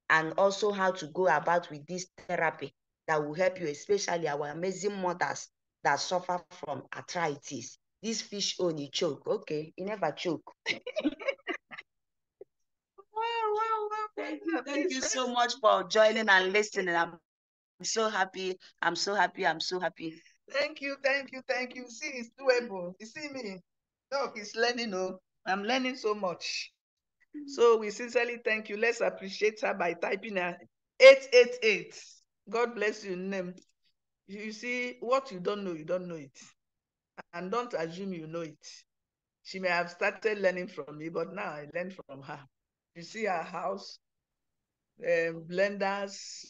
and also how to go about with this therapy that will help you, especially our amazing mothers that suffer from arthritis. This fish only choke. Okay, you never choke. Wow. Thank you so much for joining and listening. I'm so happy. Thank you. See, it's doable. You see me? Doc is learning. I'm learning so much. So we sincerely thank you. Let's appreciate her by typing her 888. God bless you, name. You see, what you don't know it. And don't assume you know it. She may have started learning from me, but now I learn from her. You see her house, blenders,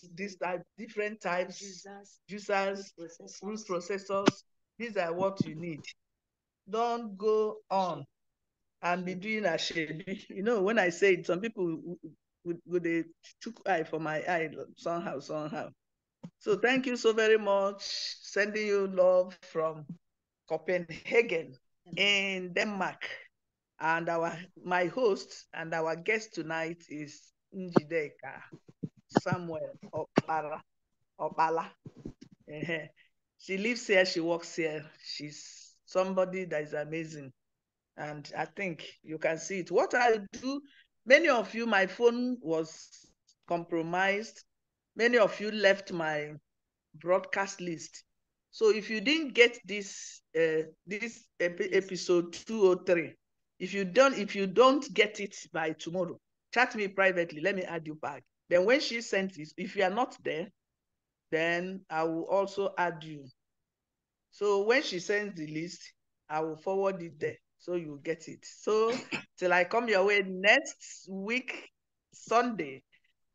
different types, juicers, fruit processors. These are what you need. Don't go on and be doing a shady. When I say it, some people would they took eye for my eye somehow. So thank you so very much. Sending you love from Copenhagen in Denmark. And my host and our guest tonight is Njideka Samuel Okpala. She lives here, she works here. She's somebody that is amazing. And I think you can see it. What I do, many of you, my phone was compromised. Many of you left my broadcast list. So if you didn't get this episode 203, if you don't get it by tomorrow, chat me privately. Let me add you back. Then when she sent it, if you are not there, then I will also add you. So when she sends the list, I will forward it there so you get it. So till I come your way next week, Sunday,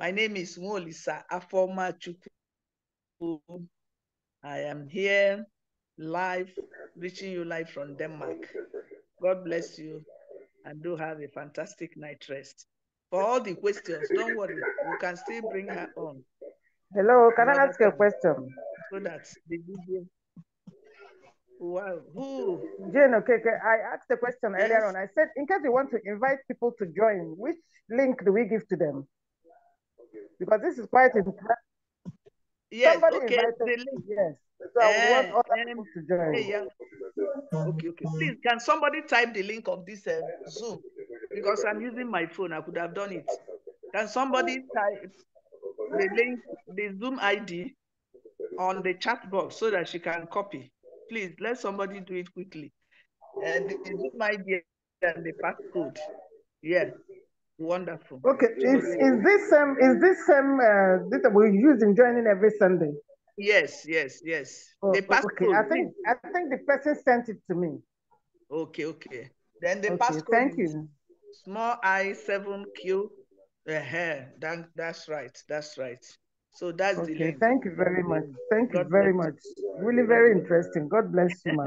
my name is Mwolisa Afoma Chukwu. I am here live, reaching you live from Denmark. God bless you and do have a fantastic night rest. For all the questions, don't worry, we can still bring her on. Hello, can I ask you a question? So that the video. Wow, who? Jane, okay, I asked the question earlier Yes. on. I said, in case you want to invite people to join, which link do we give to them? Because this is quite important. Yes, Somebody okay. invited me, yes. So I would want other people to join. Yeah. Okay. Please, can somebody type the link of this Zoom? Because I'm using my phone, I could have done it. Can somebody type the link, the Zoom ID on the chat box so that she can copy? Please, let somebody do it quickly. The Zoom ID and the passcode. Yeah, wonderful. Okay, is this that we use in joining every Sunday? Yes. Oh, The passcode. okay, I think the person sent it to me. Okay. Then the passcode. Thank you. Small I7Q. That's right. So that's the link. Thank you very much. Thank you very much. Really very interesting. God bless you, ma.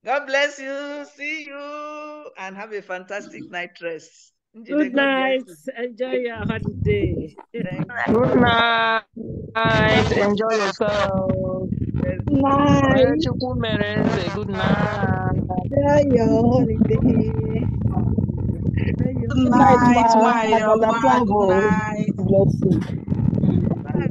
God bless you. See you and have a fantastic night rest. Good night. Enjoy your holiday. Good night. Enjoy yourself. Good night. Good night. Enjoy your holiday. Good night, Dr.Favour. bless you. Bye.